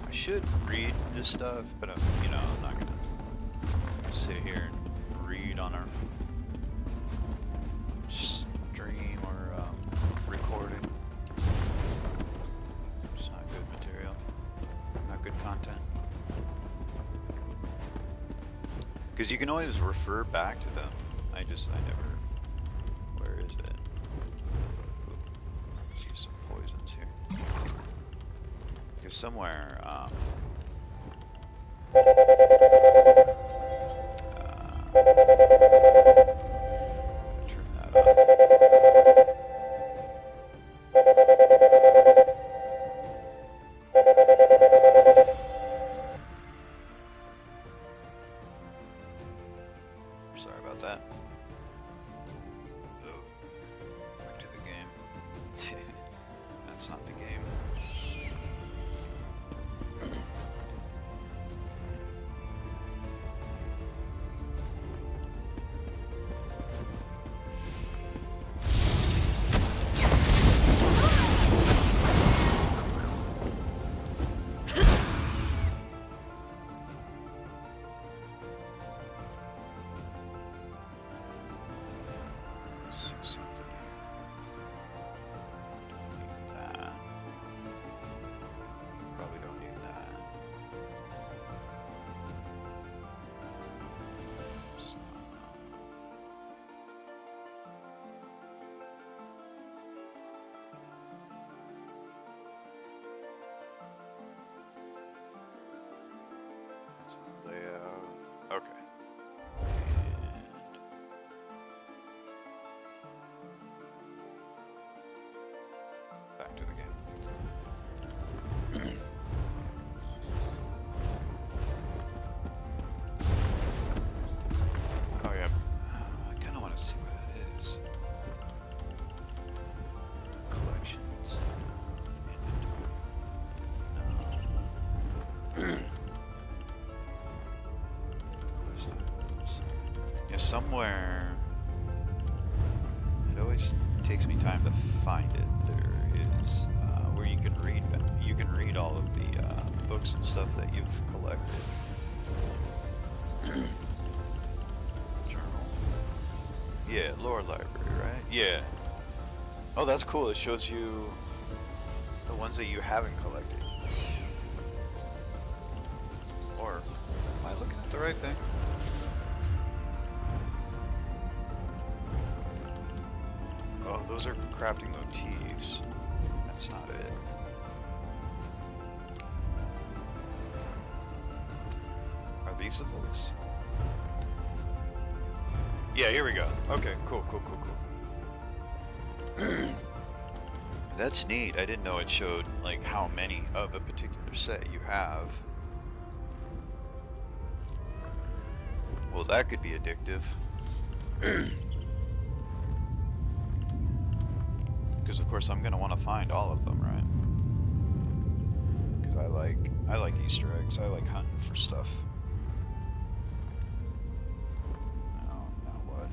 I should read this stuff, but I'm not gonna sit here and read on our stream or recording. It's not good material, not good content. Because you can always refer back to them. I never. Where is it? Ooh, see some poisons here. Because somewhere, Turn that up. Sorry about that. Oh, back to the game. That's not the game. See something here. Don't need that. Probably don't need that. So, that's a layout. Okay. Back to the game. Oh yeah, I kind of want to see what that is. Collections. Quest items. Yeah, somewhere. It always takes me time to find it. There is where you can read. You can read all of the books and stuff that you've collected. Journal. Yeah, lore library, right? Yeah. Oh, that's cool. It shows you the ones that you haven't collected. Or am I looking at the right thing? Oh, those are crafting motifs. That's not it. Are these the books? Yeah, here we go. Okay, cool. That's neat. I didn't know it showed like how many of a particular set you have. Well, that could be addictive. Because of course I'm gonna want to find all of them, right? Because I like Easter eggs. I like hunting for stuff. Now what?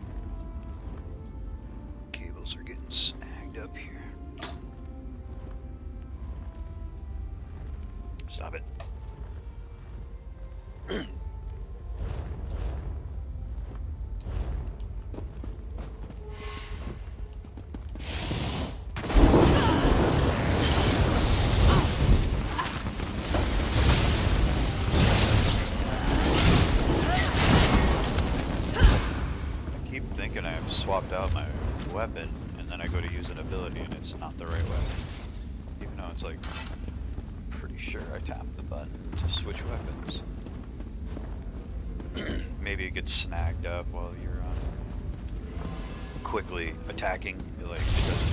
Cables are getting snagged up here. Stop it. Thinking I've swapped out my weapon and then I go to use an ability and it's not the right weapon. Even though it's like, I'm pretty sure I tapped the button to switch weapons. Maybe it gets snagged up while you're quickly attacking. Like, it doesn't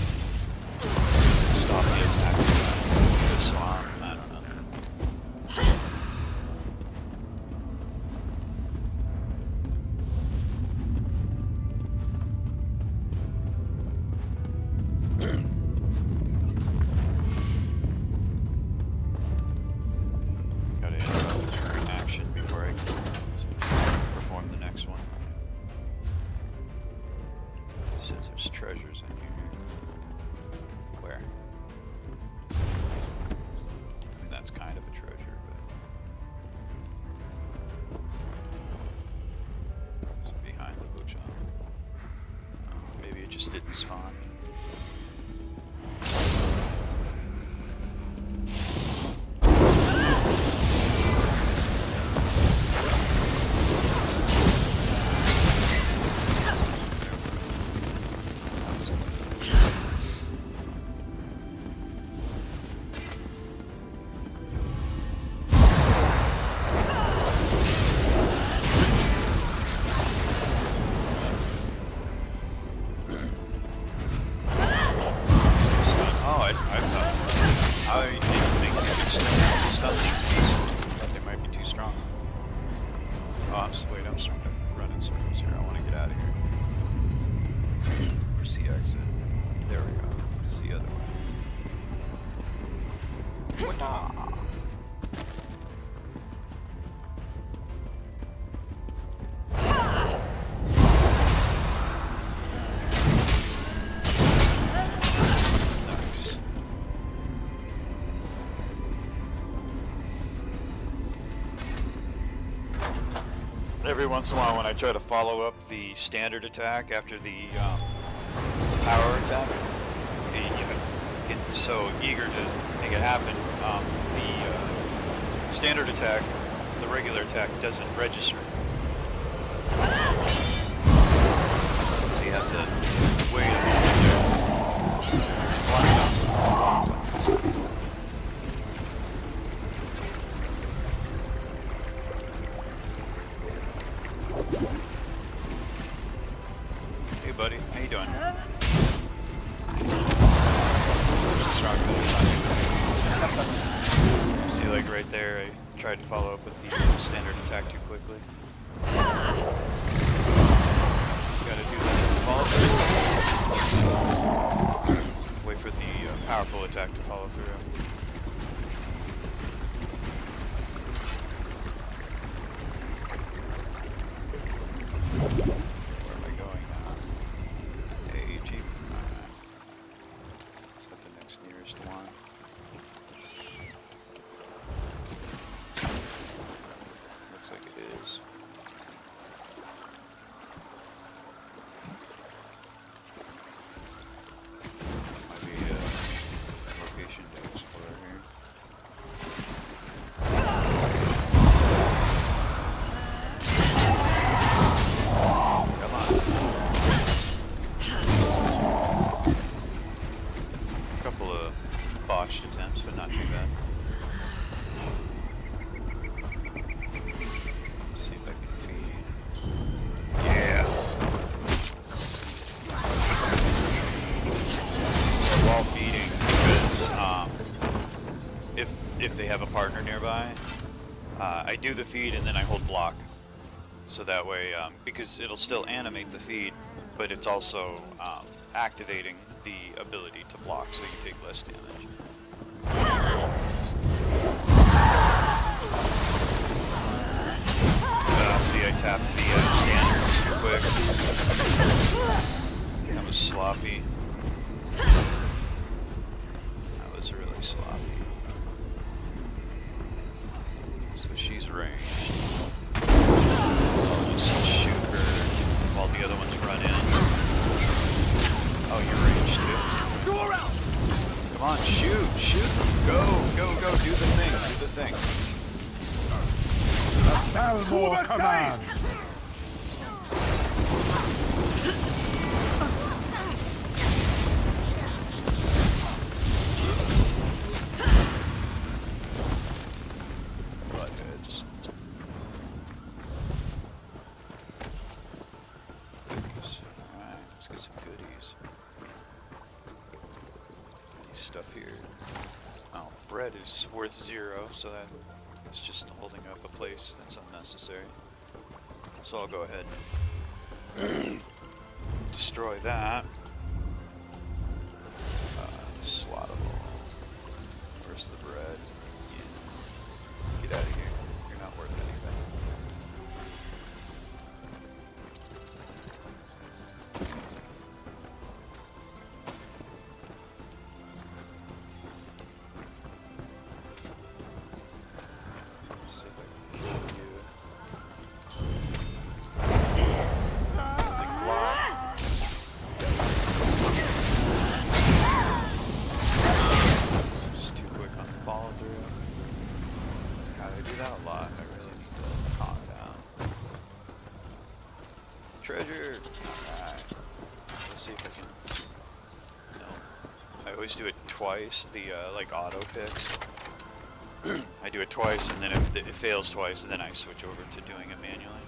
stop the attack. So I don't know. There's treasures in here. Where? I mean, that's kind of a treasure, but it's behind the bookshelf. Oh, maybe it just didn't spawn. Where's the exit? There we go. It's the other one. Nice. Every once in a while when I try to follow up the standard attack after the power attack, you get so eager to make it happen. The standard attack, the regular attack, doesn't register. So you have to wait a minute. Hey buddy, how you doing? See, like right there, I tried to follow up with the standard attack too quickly. Gotta do that. Follow through. Wait for the powerful attack to follow through. Where am I going now? Hey, Jeep. Is that the next nearest one? Looks like it is. Might be a location to explore here. Come on. A couple of botched attempts, but not too bad. See if I can feed. Yeah. So while feeding, because if they have a partner nearby, I do the feed and then I hold block. So that way, because it'll still animate the feed, but it's also activating the ability to block, so you take less damage. See, I tapped the standards too quick. That was sloppy. That was really sloppy. So she's ranged. I'll just shoot her while the other ones run in. Oh, you're ranged too. Go around! Come on, shoot! Go, do the thing. Balmor command! Buttheads. Goodies. Alright, let's get some goodies. Stuff here. Oh, bread is worth 0, so that is just holding up a place that's unnecessary. So I'll go ahead and destroy that. Slottable. Where's the bread? Yeah. Get out of here. You're not worth anything. See if I can kill you. Building block. Just too quick on the follow through. God, I do that a lot. I really need to calm down. Treasure! Alright. Let's see if I can. No. I always do it twice, the like auto pick. I do it twice, and then if it fails twice, then I switch over to doing it manually.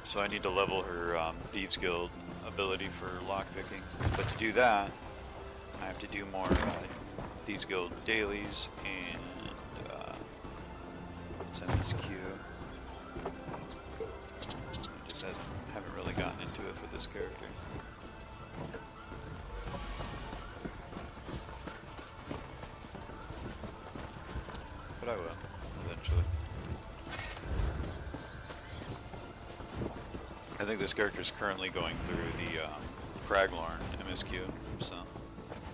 So I need to level her Thieves Guild ability for lockpicking. But to do that, I have to do more Thieves Guild dailies and what's MSQ. I just haven't really gotten into to it for this character. But I will, eventually. I think this character is currently going through the Craglorn MSQ, so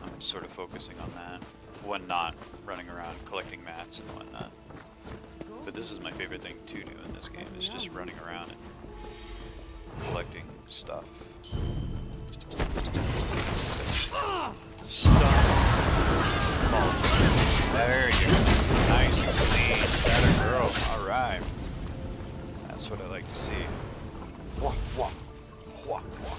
I'm sort of focusing on that when not running around collecting mats and whatnot. But this is my favorite thing to do in this game, is just running around and collecting stuff. Stuff. There you go. Nice and clean. That a girl. Alright. That's what I like to see. Wah, wah. Wah, wah.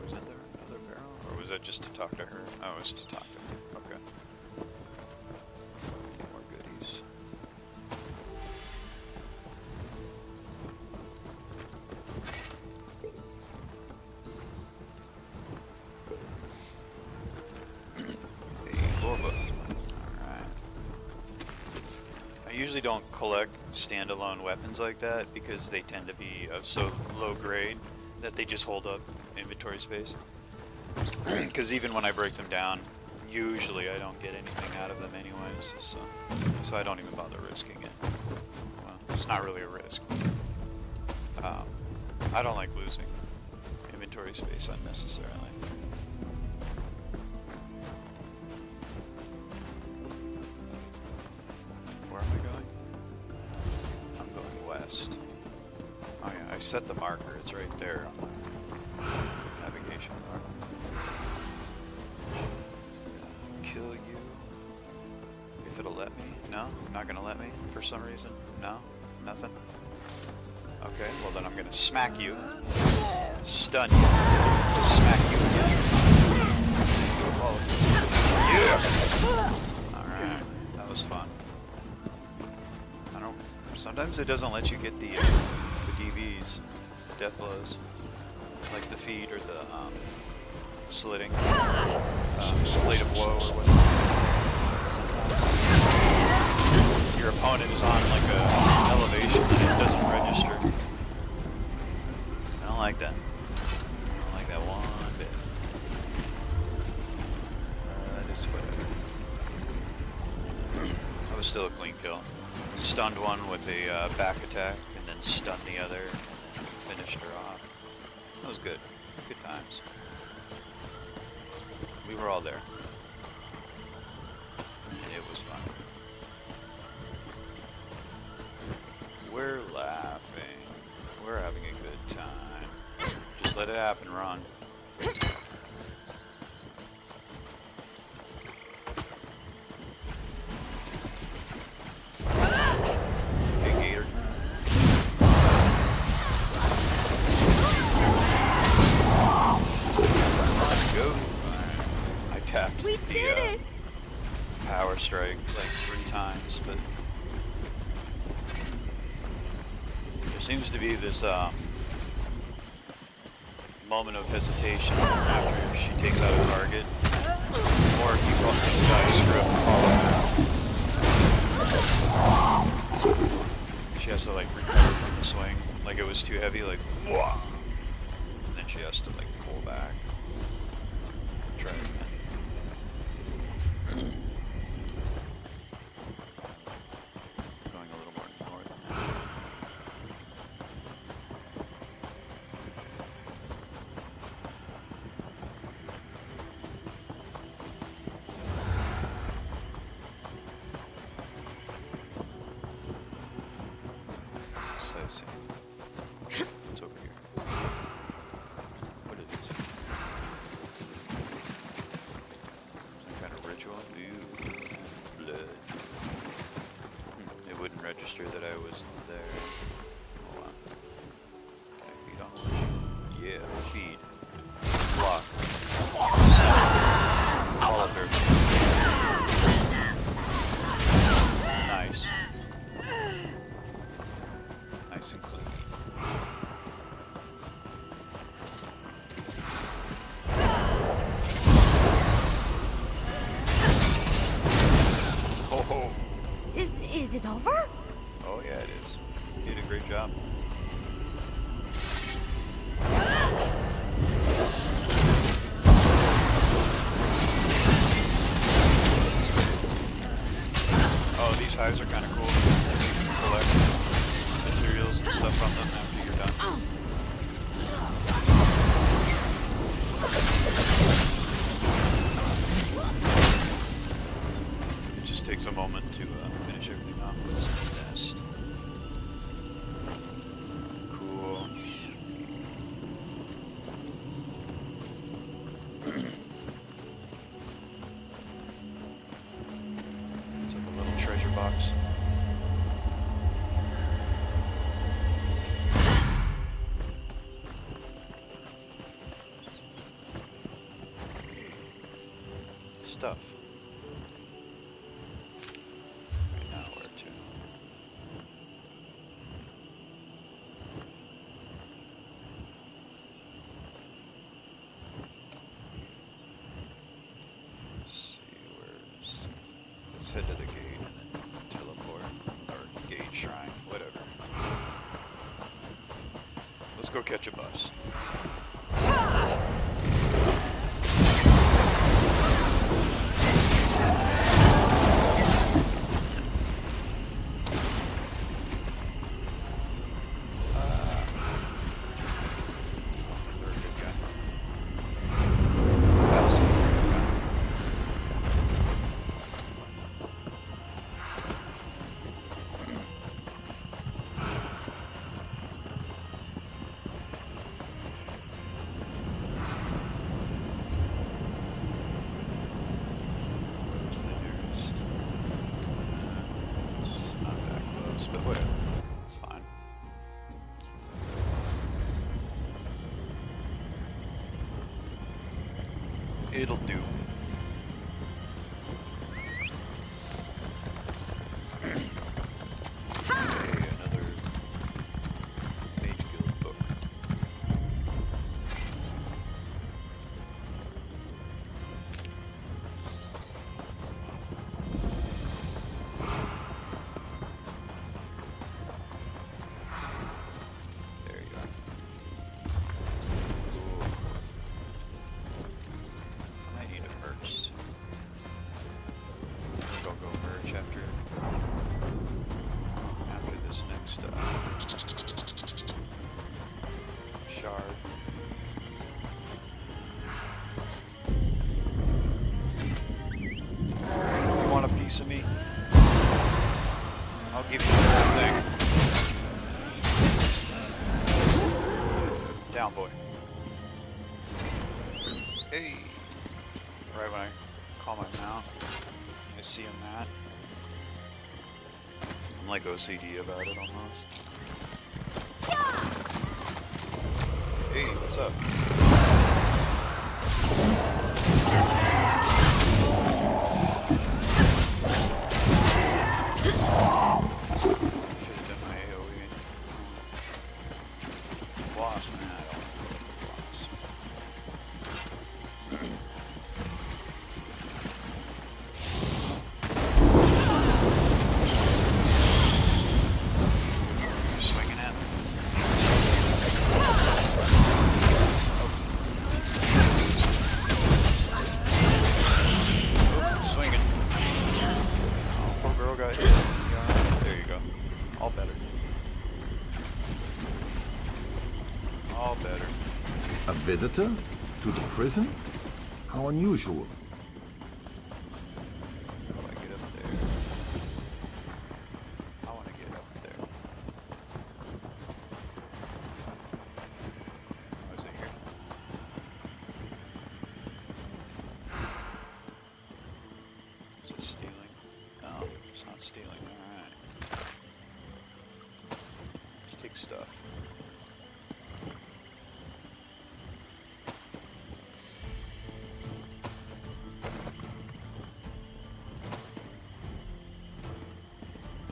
Was that there another barrel? Or was that just to talk to her? Oh, it was to talk to her. Okay. More goodies. I usually don't collect standalone weapons like that because they tend to be of so low grade that they just hold up inventory space. Because even when I break them down, usually I don't get anything out of them anyways, so I don't even bother risking it. Well, it's not really a risk. I don't like losing inventory space unnecessarily. Where am I going? I'm going west. Oh yeah, I set the marker. It's right there on my navigation bar. Kill you. If it'll let me. No? Not gonna let me for some reason? No? Nothing? Okay, well then I'm gonna smack you. Stun you. Smack you again. Yeah! Alright, that was fun. I don't. Sometimes it doesn't let you get the DVs, the death blows, like the feed or the slitting, blade of woe or whatever. Sometimes your opponent is on like a elevation and it doesn't register. I don't like that. I don't like that one bit. That is whatever. That was still a clean kill. Stunned one with a back attack, and then stunned the other, and then finished her off. That was good. Good times. We were all there. And it was fun. We're laughing. We're having a good time. Just let it happen, Ron. Tapped the power strike like 3 times, but there seems to be this moment of hesitation after she takes out a target, or if you die script, she has to like recover from the swing, like it was too heavy, like whoa, and then she has to like pull back. Try it again. Going a little more north now. So, what's over here? What is this? Some kind of ritual? Ooh, blood. It wouldn't register that I was there. Hold on. Can I feed on one? Yeah, feed. Block. Follow through. Nice. Nice and clean. hives are kind of cool. You can collect materials and stuff from them after you're done. It just takes a moment to finish everything off with some nest. Cool. It's like a little treasure box. Stuff. Right now, where to? Let's see, let's head to the gate and then teleport, or gate shrine, whatever. Let's go catch a bus. But whatever, it's fine. It'll do. Okay, another Mage Guild book. Shard. You want a piece of me? I'll give you the whole thing. Down, boy. Hey! Right when I call my mount, I see a mat. I'm like OCD about it almost. Hey, what's up? Should have done my AoE. Wasp, man, I don't want to go wasp. Swinging at me. Swinging. Oh, poor girl got hit. Yeah, there you go. All better. All better. A visitor? To the prison? How unusual. How do I get up there? I want to get up there. Oh, is it here? Is it stealing? No, it's not stealing. Alright. Let's take stuff.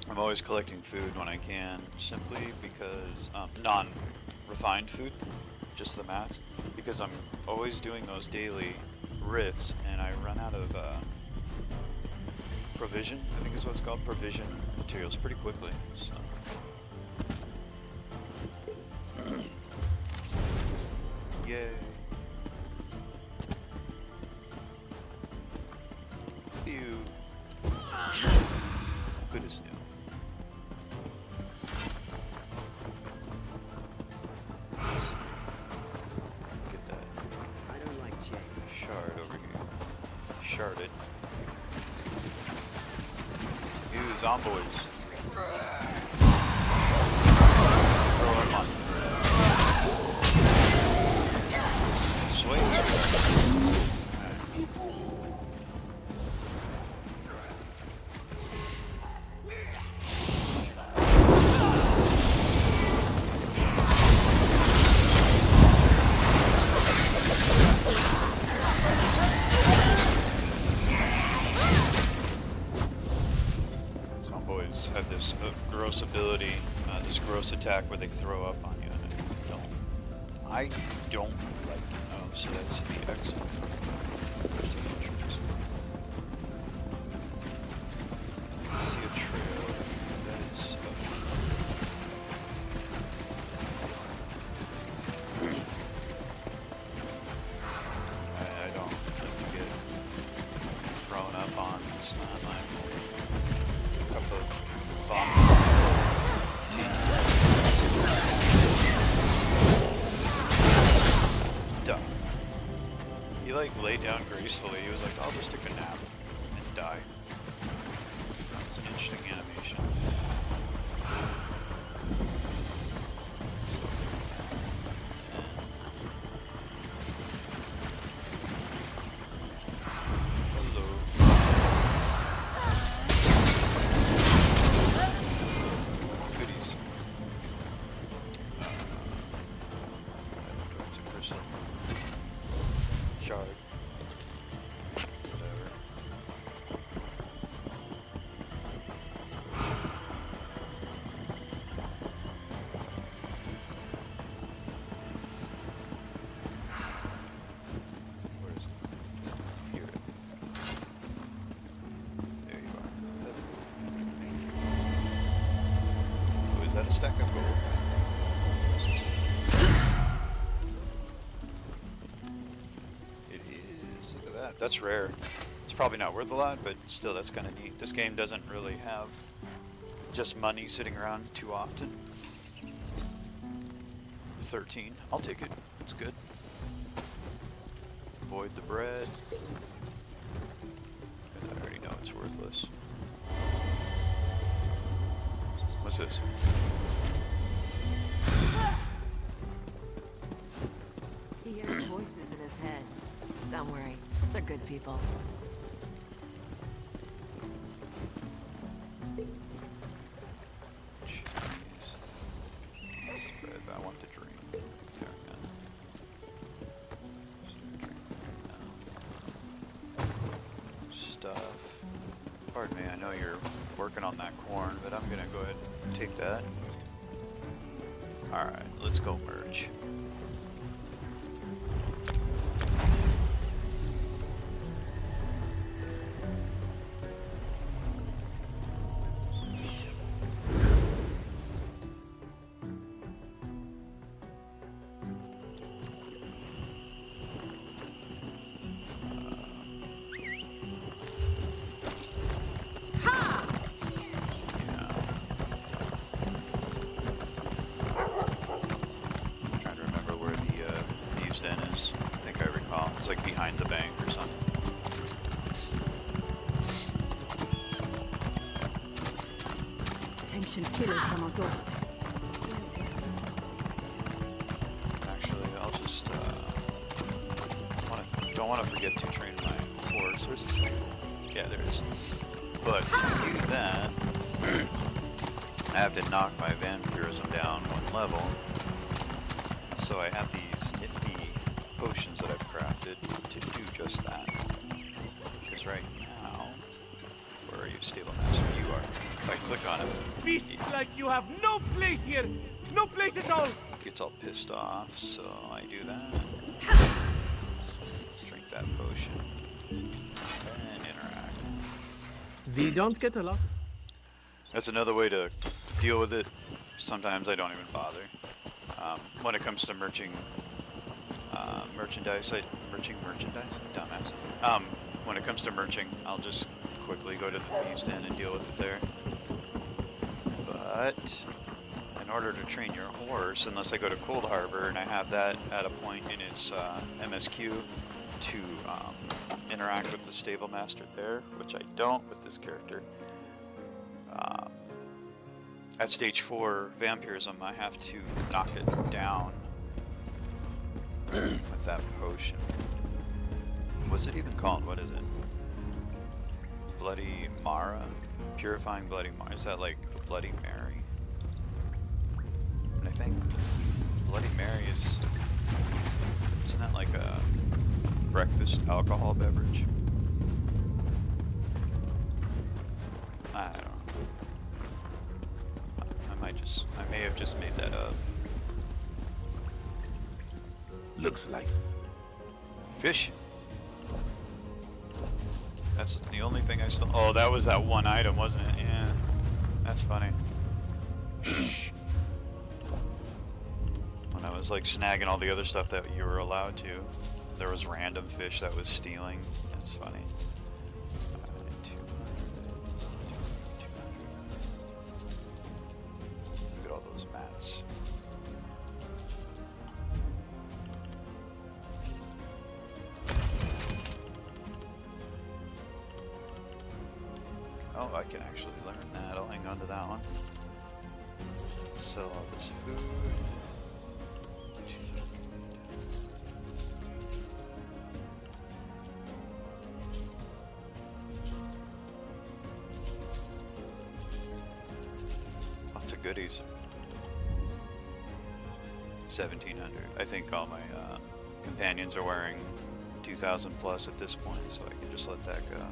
I'm always collecting food when I can, simply because, non-refined food, just the mats, because I'm always doing those daily writs, and I run out of, provision, I think is what it's called, provision materials pretty quickly, so. Yay. Phew. Goodness. sharded. You zomboids. Throw him on. Sweet. Zomboids have this gross ability, this gross attack where they throw up on you, and I don't like it. Oh, so that's the exit. There's the entrance. I see a trail. That's I don't like to get thrown up on. It's not my cup of vomit. Duh. He like laid down gracefully. He was like, I'll just take a nap and die. It's an interesting animation. Hello. Goodies. It's a crystal. Shard. Whatever. Where is it? Here. There you are. Oh, is that a stack of gold? It is. Look at that. That's rare. It's probably not worth a lot, but still, that's kind of neat. This game doesn't really have just money sitting around too often. 13. I'll take it. It's good. Void the bread. I already know it's worthless. What's this? He hears voices in his head. Don't worry, they're good people. Jeez. That's bread, but I want the drink. There, man. Drink now. Stuff. Pardon me, I know you're working on that corn, but I'm gonna go ahead and take that. Alright, let's go merge. Trying to remember where the thieves' den is. I think I recall. It's like behind the bank or something. Attention killers on our doorstep. Actually, I'll just don't want to forget to train my horse. Where's the stable? Yeah, there is. But to do that, I have to knock my vampirism down one level. So I have these nifty potions that I've crafted to do just that. Because right now, where are you, stable master? You are. If I click on it, Beasts like you have no place here! No place at all! it gets all pissed off. So I do that. Drink that potion. And interact. We don't get a lot. That's another way to deal with it. Sometimes I don't even bother. When it comes to merching merchandise, dumbass. When it comes to merching, I'll just quickly go to the thieves' den and deal with it there. But I in order to train your horse, unless I go to Cold Harbor and I have that at a point in its MSQ to interact with the stable master there, which I don't with this character. At stage 4 vampirism, I have to knock it down with that potion. What's it even called? What is it? Bloody Mara? Purifying Bloody Mara. Is that like a Bloody Mary? And I think Bloody Mary is... Isn't that like a breakfast alcohol beverage? I don't know. I may have just made that up. Looks like Fish. That's the only thing I still... Oh, that was that one item, wasn't it? Yeah. That's funny. When I was like snagging all the other stuff that you were allowed to, there was random fish that was stealing. That's funny. Look at all those mats. Oh, I can actually learn that. I'll hang on to that one. Sell all this food. Lots of goodies. 1,700. I think all my companions are wearing 2,000 plus at this point, so I can just let that go.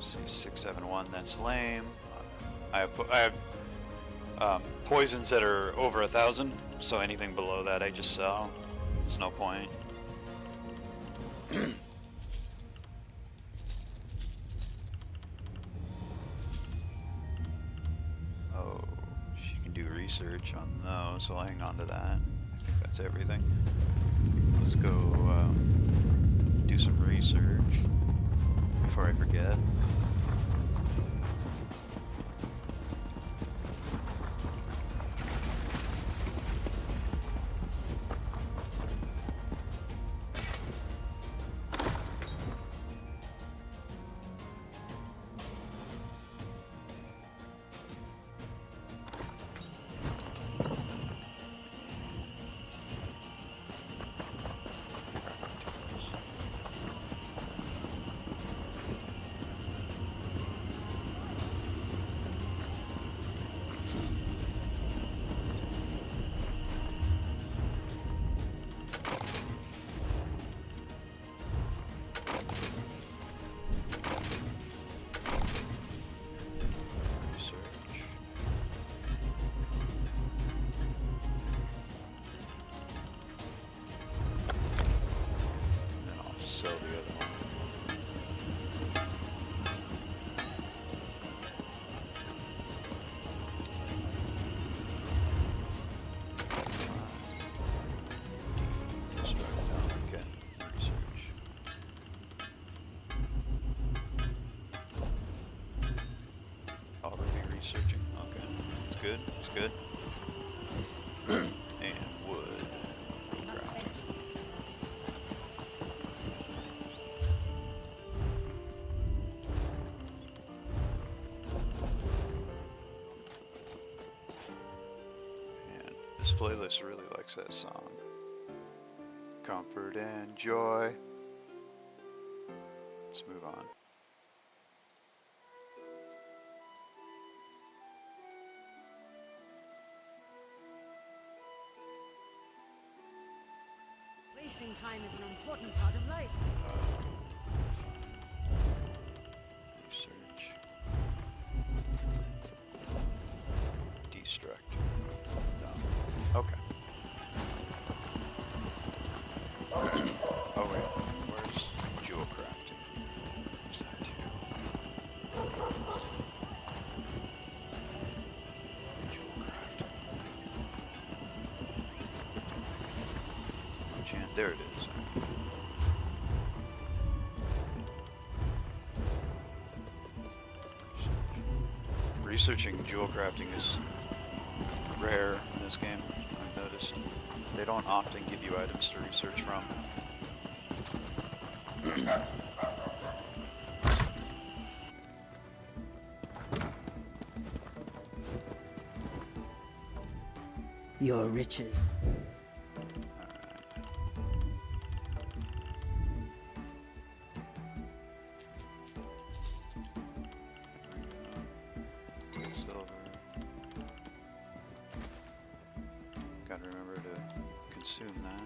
See, 671, that's lame. I have poisons that are over 1,000, so anything below that I just sell. It's no point. Oh, she can do research on those, so I'll hang on to that. I think that's everything. Let's go do some research before I forget. Good, it's good. And wood. Crafting. And this playlist really likes that song. Comfort and joy. Let's move on. Wasting time is an important part of life. Research. Destruct. Done. Okay. Oh wait, where's jewel crafting? Where's that too? Jewel crafting. There it is. researching jewel crafting is rare in this game, I've noticed. They don't often give you items to research from. Your riches. Silver. Gotta remember to consume that.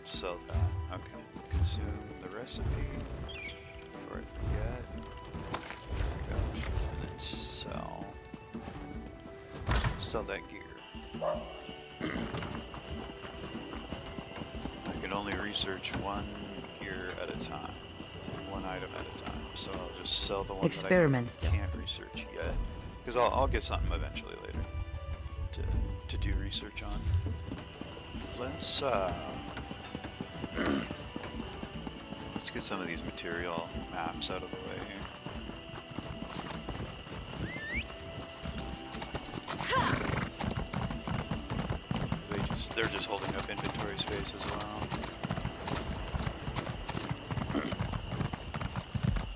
Sell that. Okay. Consume the recipe before I forget. Gosh. And then sell. Sell that gear. I can only research one gear at a time. One item at a time. So I'll just sell the one Experiments that I can't research yet. Because I'll get something eventually later to do research on. Let's let's get some of these material maps out of the way here. They're just holding up inventory space as well.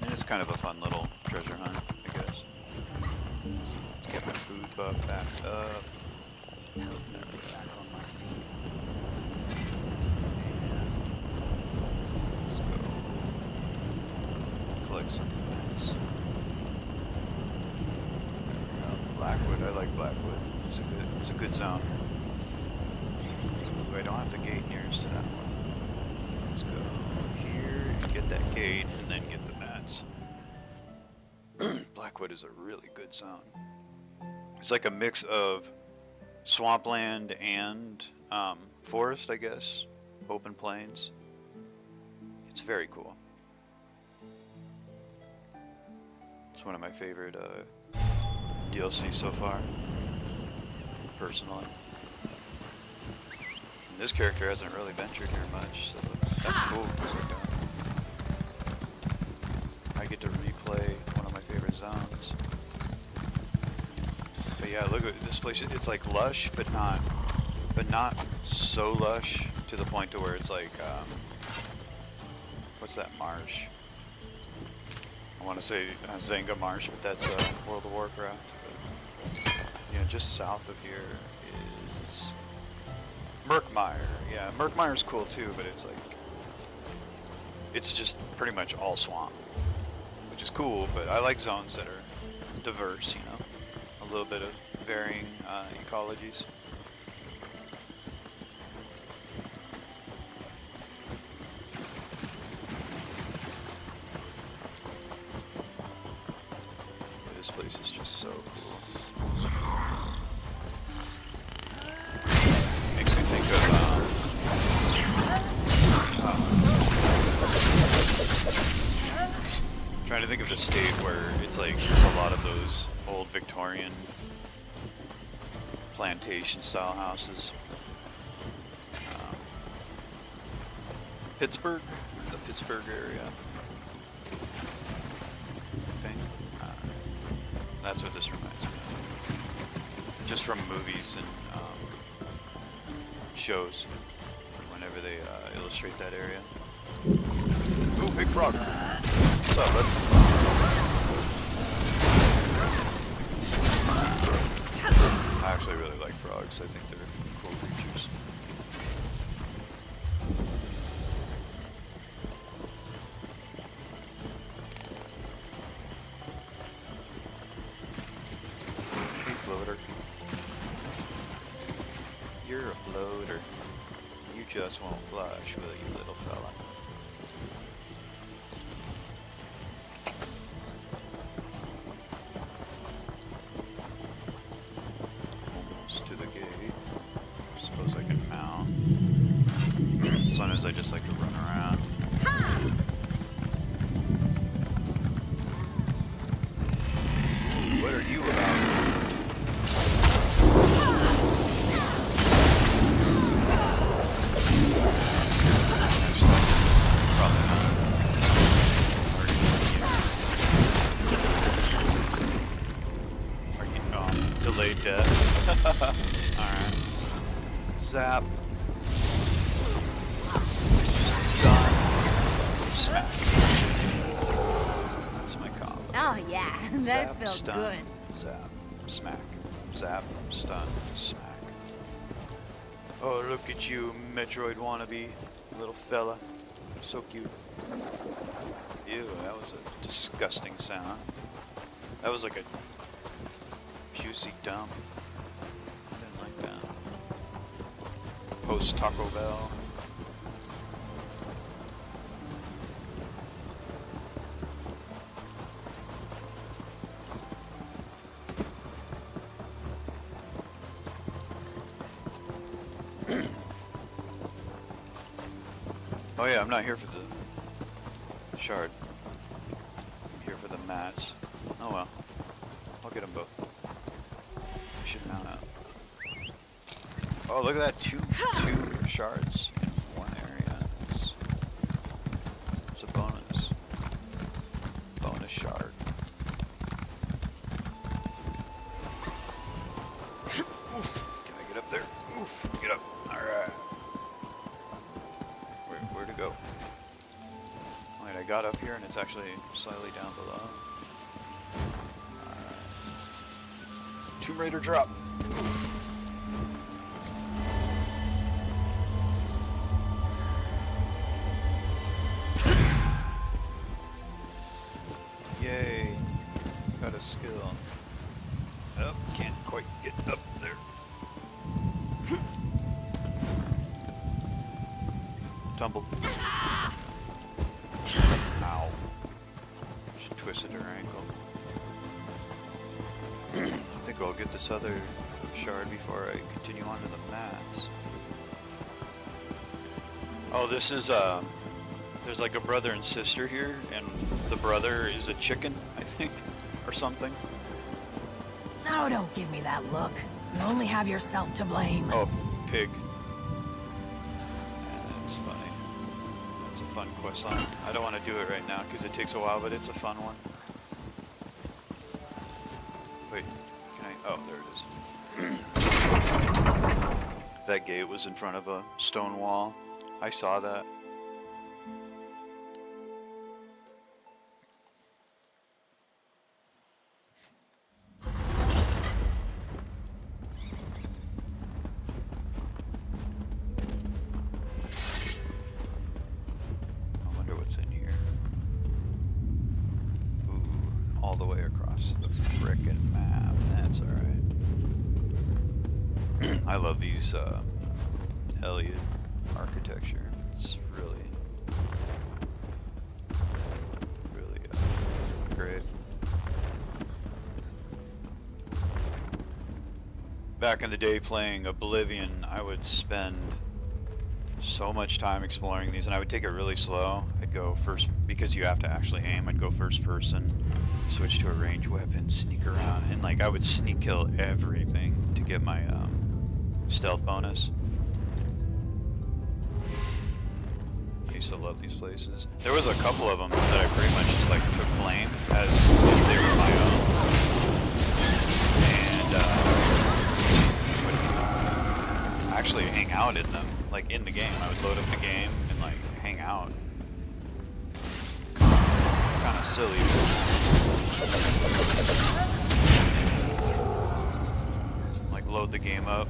And it's kind of a fun little treasure hunt, I guess. Let's get my food buff back up. Some plants. Blackwood, I like Blackwood. It's a good zone. So I don't have the gate nearest to that one. Let's go here and get that gate and then get the mats. Blackwood is a really good zone. It's like a mix of swampland and forest, I guess. Open plains. It's very cool. It's one of my favorite DLC so far, personally. And this character hasn't really ventured here much, so that's cool. I get to replay one of my favorite zones. But yeah, look at this place. It's like lush, but not so lush to the point to where it's like, what's that marsh? I want to say Zanga Marsh, but that's World of Warcraft. But, you know, just south of here is Murkmire. Yeah, Murkmire's cool too, but it's like, it's just pretty much all swamp, which is cool, but I like zones that are diverse, you know, a little bit of varying ecologies. This place is just so cool. Makes me think of trying to think of the state where it's like there's a lot of those old Victorian plantation style houses. Pittsburgh, the Pittsburgh area. That's what this reminds me of. Just from movies and shows, whenever they illustrate that area. Ooh, big frog. What's up, bud? I actually really like frogs. I think they're cool creatures. You're a floater. You just won't flush, will you, little fella? Almost to the gate. Suppose I can mount. Sometimes I just like to run around. Alright. Zap. Done. Smack. That's my combo. Oh yeah, that Zap, felt stun, good. Zap. Smack. Zap. Stun. Smack. Oh, look at you, Metroid wannabe. Little fella. So cute. Ew, that was a disgusting sound. That was like a juicy dump. I didn't like that. Post Taco Bell. Oh yeah, I'm not here for the shard. I'm here for the mats. Oh well. I'll get them both. I should mount up. Oh, look at that. Two shards in one area. It's a bonus. Bonus shard. Oof. Can I get up there? Oof. Get up. Alright. Where to go? Alright, I got up here and it's actually slightly down below. Alright. Tomb Raider drop. Yay. Got a skill. Oh, can't quite get up there. Tumbled. Ow. She twisted her ankle. I think I'll get this other shard before I continue on to the mats. Oh, this is, there's like a brother and sister here, and the brother is a chicken, I think, or something. No, don't give me that look. You only have yourself to blame. Oh, pig. That's funny. That's a fun quest line. I don't want to do it right now because it takes a while, but it's a fun one. Wait, can I? Oh, there it is. That gate was in front of a stone wall. I saw that. I wonder what's in here. Ooh, all the way across the frickin' map. That's alright. I love these Elliot architecture. It's really great. Back in the day playing Oblivion, I would spend so much time exploring these, and I would take it really slow. I'd go first, because you have to actually aim, I'd go first person, switch to a ranged weapon, sneak around, and like I would sneak kill everything to get my stealth bonus. I used to love these places. There was a couple of them that I pretty much just like took blame as if they were my own. And would actually hang out in them, like in the game. I would load up the game and like hang out. Kind of silly. Like load the game up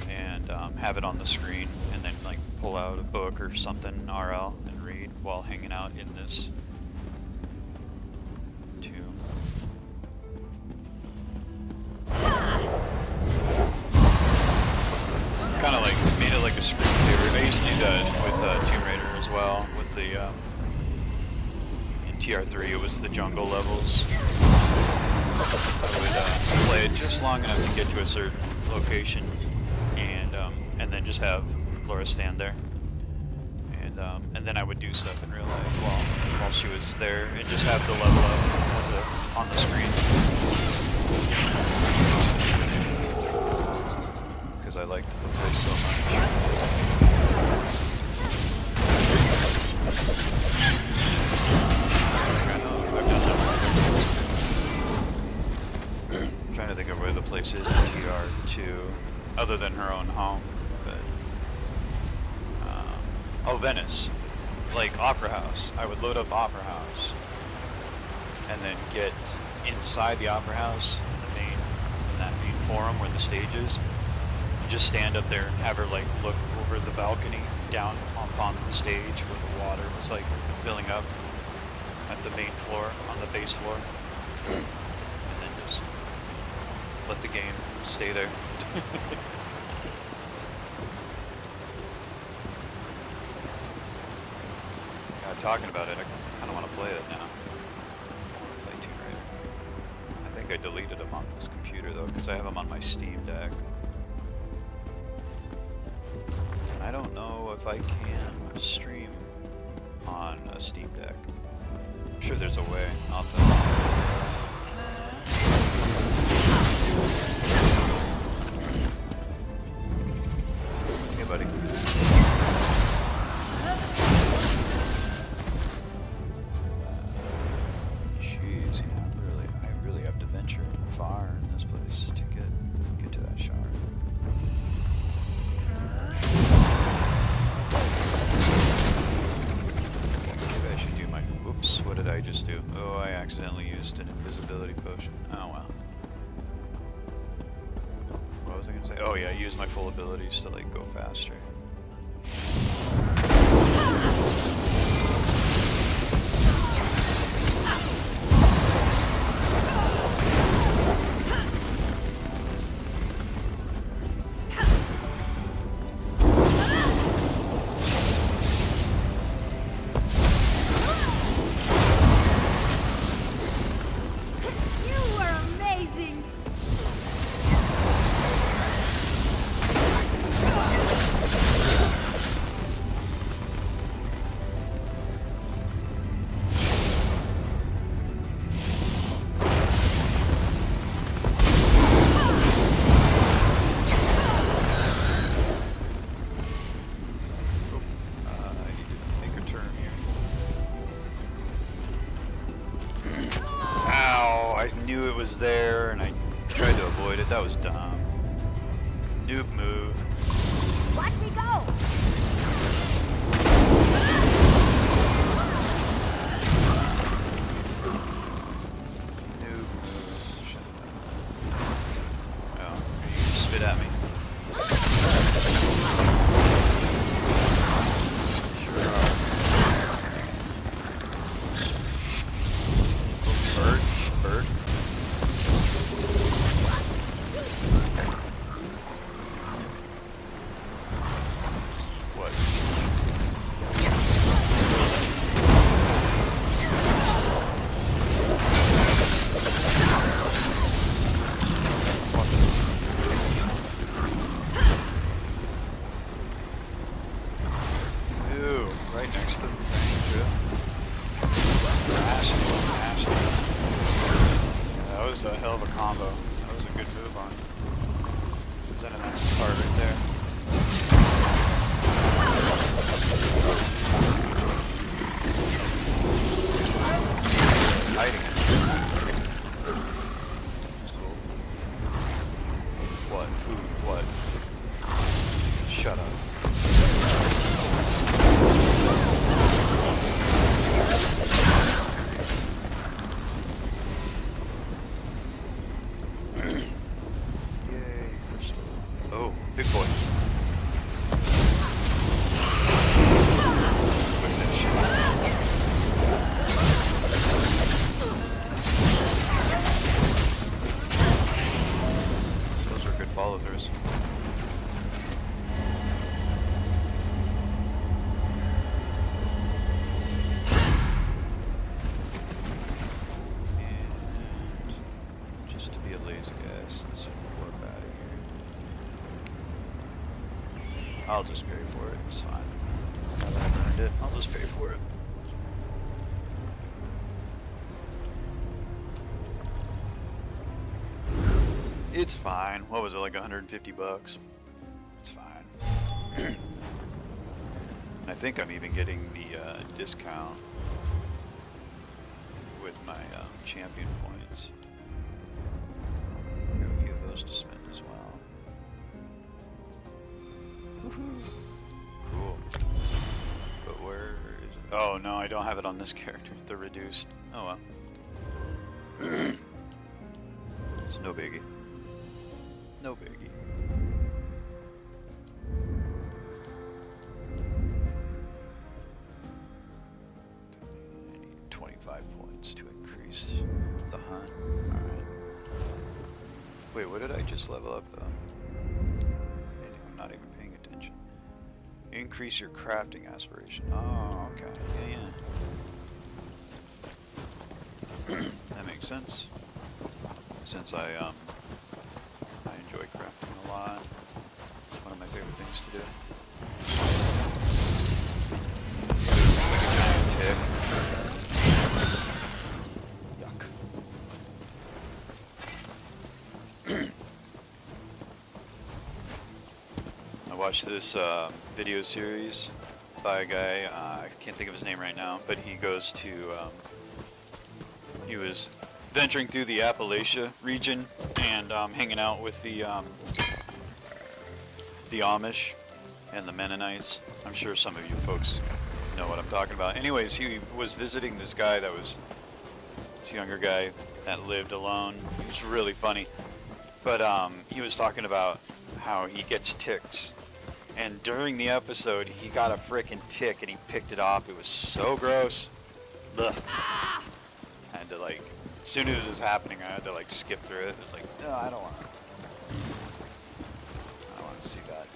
and have it on the screen, and then like pull out a book or something RL and read while hanging out in this tomb. It's kind of like made it like a screensaver. I used to do that with Tomb Raider as well. With the in TR3, it was the jungle levels. I would play it just long enough to get to a certain location, and then just have Laura stand there, and then I would do stuff in real life while she was there, and just have the level up on the screen, because I liked the place so much. I've done that. I'm trying to think of where the place is in TR2, other than her own home. But oh, Venice, like Opera House. I would load up Opera House, and then get inside the Opera House, in that main forum where the stage is. Just stand up there and have her like look over the balcony down upon the stage where the water was like filling up at the main floor, on the base floor, and then just let the game stay there. God, talking about it, I kind of want to play it now. I want to play Tomb Raider. I think I deleted them off this computer though, because I have them on my Steam Deck. I don't know if I can stream on a Steam Deck. I'm sure there's a way. I'll have to... Hey, buddy. Jeez, yeah, I really have to venture far in this place to get to that shard. Whoops, what did I just do? Oh, I accidentally used an invisibility potion. Oh well. What was I gonna say? Oh yeah, I used my full abilities to like go faster. There and I tried to avoid it. That was dumb. Noob move. Watch me go! Noob move. Shut up. Oh, you spit at me. Sure are. Oh, bird. A hell of a combo. That was a good move on. Is that a nice part right there? Hiding it. That's cool. What? Who? What? Shut up. Follow-throughs. And just to be a lazy guys, let's warp out of here. I'll just pay for it, it's fine. Now that I've earned it, I'll just pay for it. It's fine. What was it, like 150 bucks? It's fine. I think I'm even getting the discount with my champion points. those to spend as well. Woohoo! Cool. But where is it? Oh no, I don't have it on this character. They're reduced. Oh well. It's no biggie. No biggie. I need 25 points to increase the hunt. Alright. Wait, what did I just level up though? I'm not even paying attention. Increase your crafting aspiration. Oh, okay. Yeah. That makes sense. Since I enjoy crafting a lot. It's one of my favorite things to do. Like a giant tick. Yuck. I watched this video series by a guy, I can't think of his name right now, but he goes to, he was venturing through the Appalachia region and hanging out with the Amish and the Mennonites. I'm sure some of you folks know what I'm talking about. Anyways, he was visiting this guy that was this younger guy that lived alone. He was really funny, but he was talking about how he gets ticks, and during the episode he got a frickin' tick and he picked it off. It was so gross. Ugh. I had to like, as soon as it was happening, I had to like skip through it. It was like, no, I don't want to see that.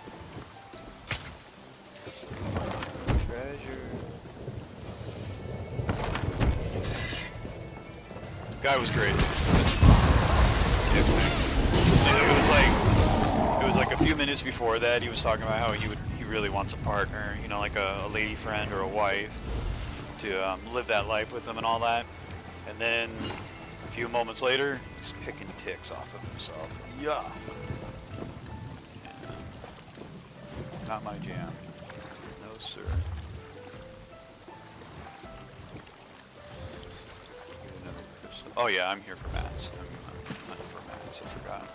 Treasure. Guy was great. It was like a few minutes before that he was talking about how he really wants a partner, you know, like a lady friend or a wife to live that life with him and all that. And then a few moments later, he's picking ticks off of himself. Yeah. Not my jam. No, sir. Oh yeah, I'm here for mats. I'm hunting for mats, I forgot.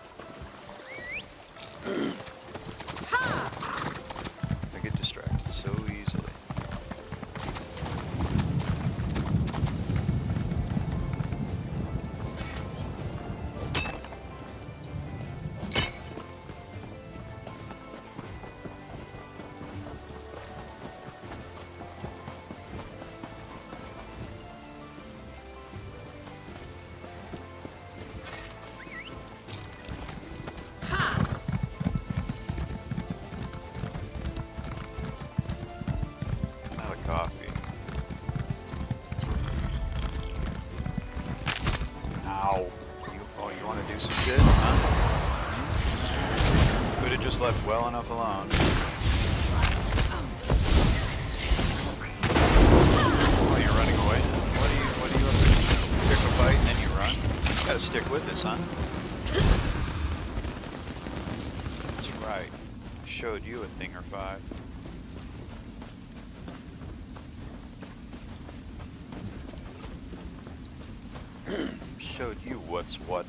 I get distracted so easily. Coffee. Ow. You want to do some shit, huh? Could have just left well enough alone. Oh, you're running away? What are you up to? Pick a fight and then you run? You gotta stick with this, huh? That's right. Showed you a thing or five. Showed you what's what.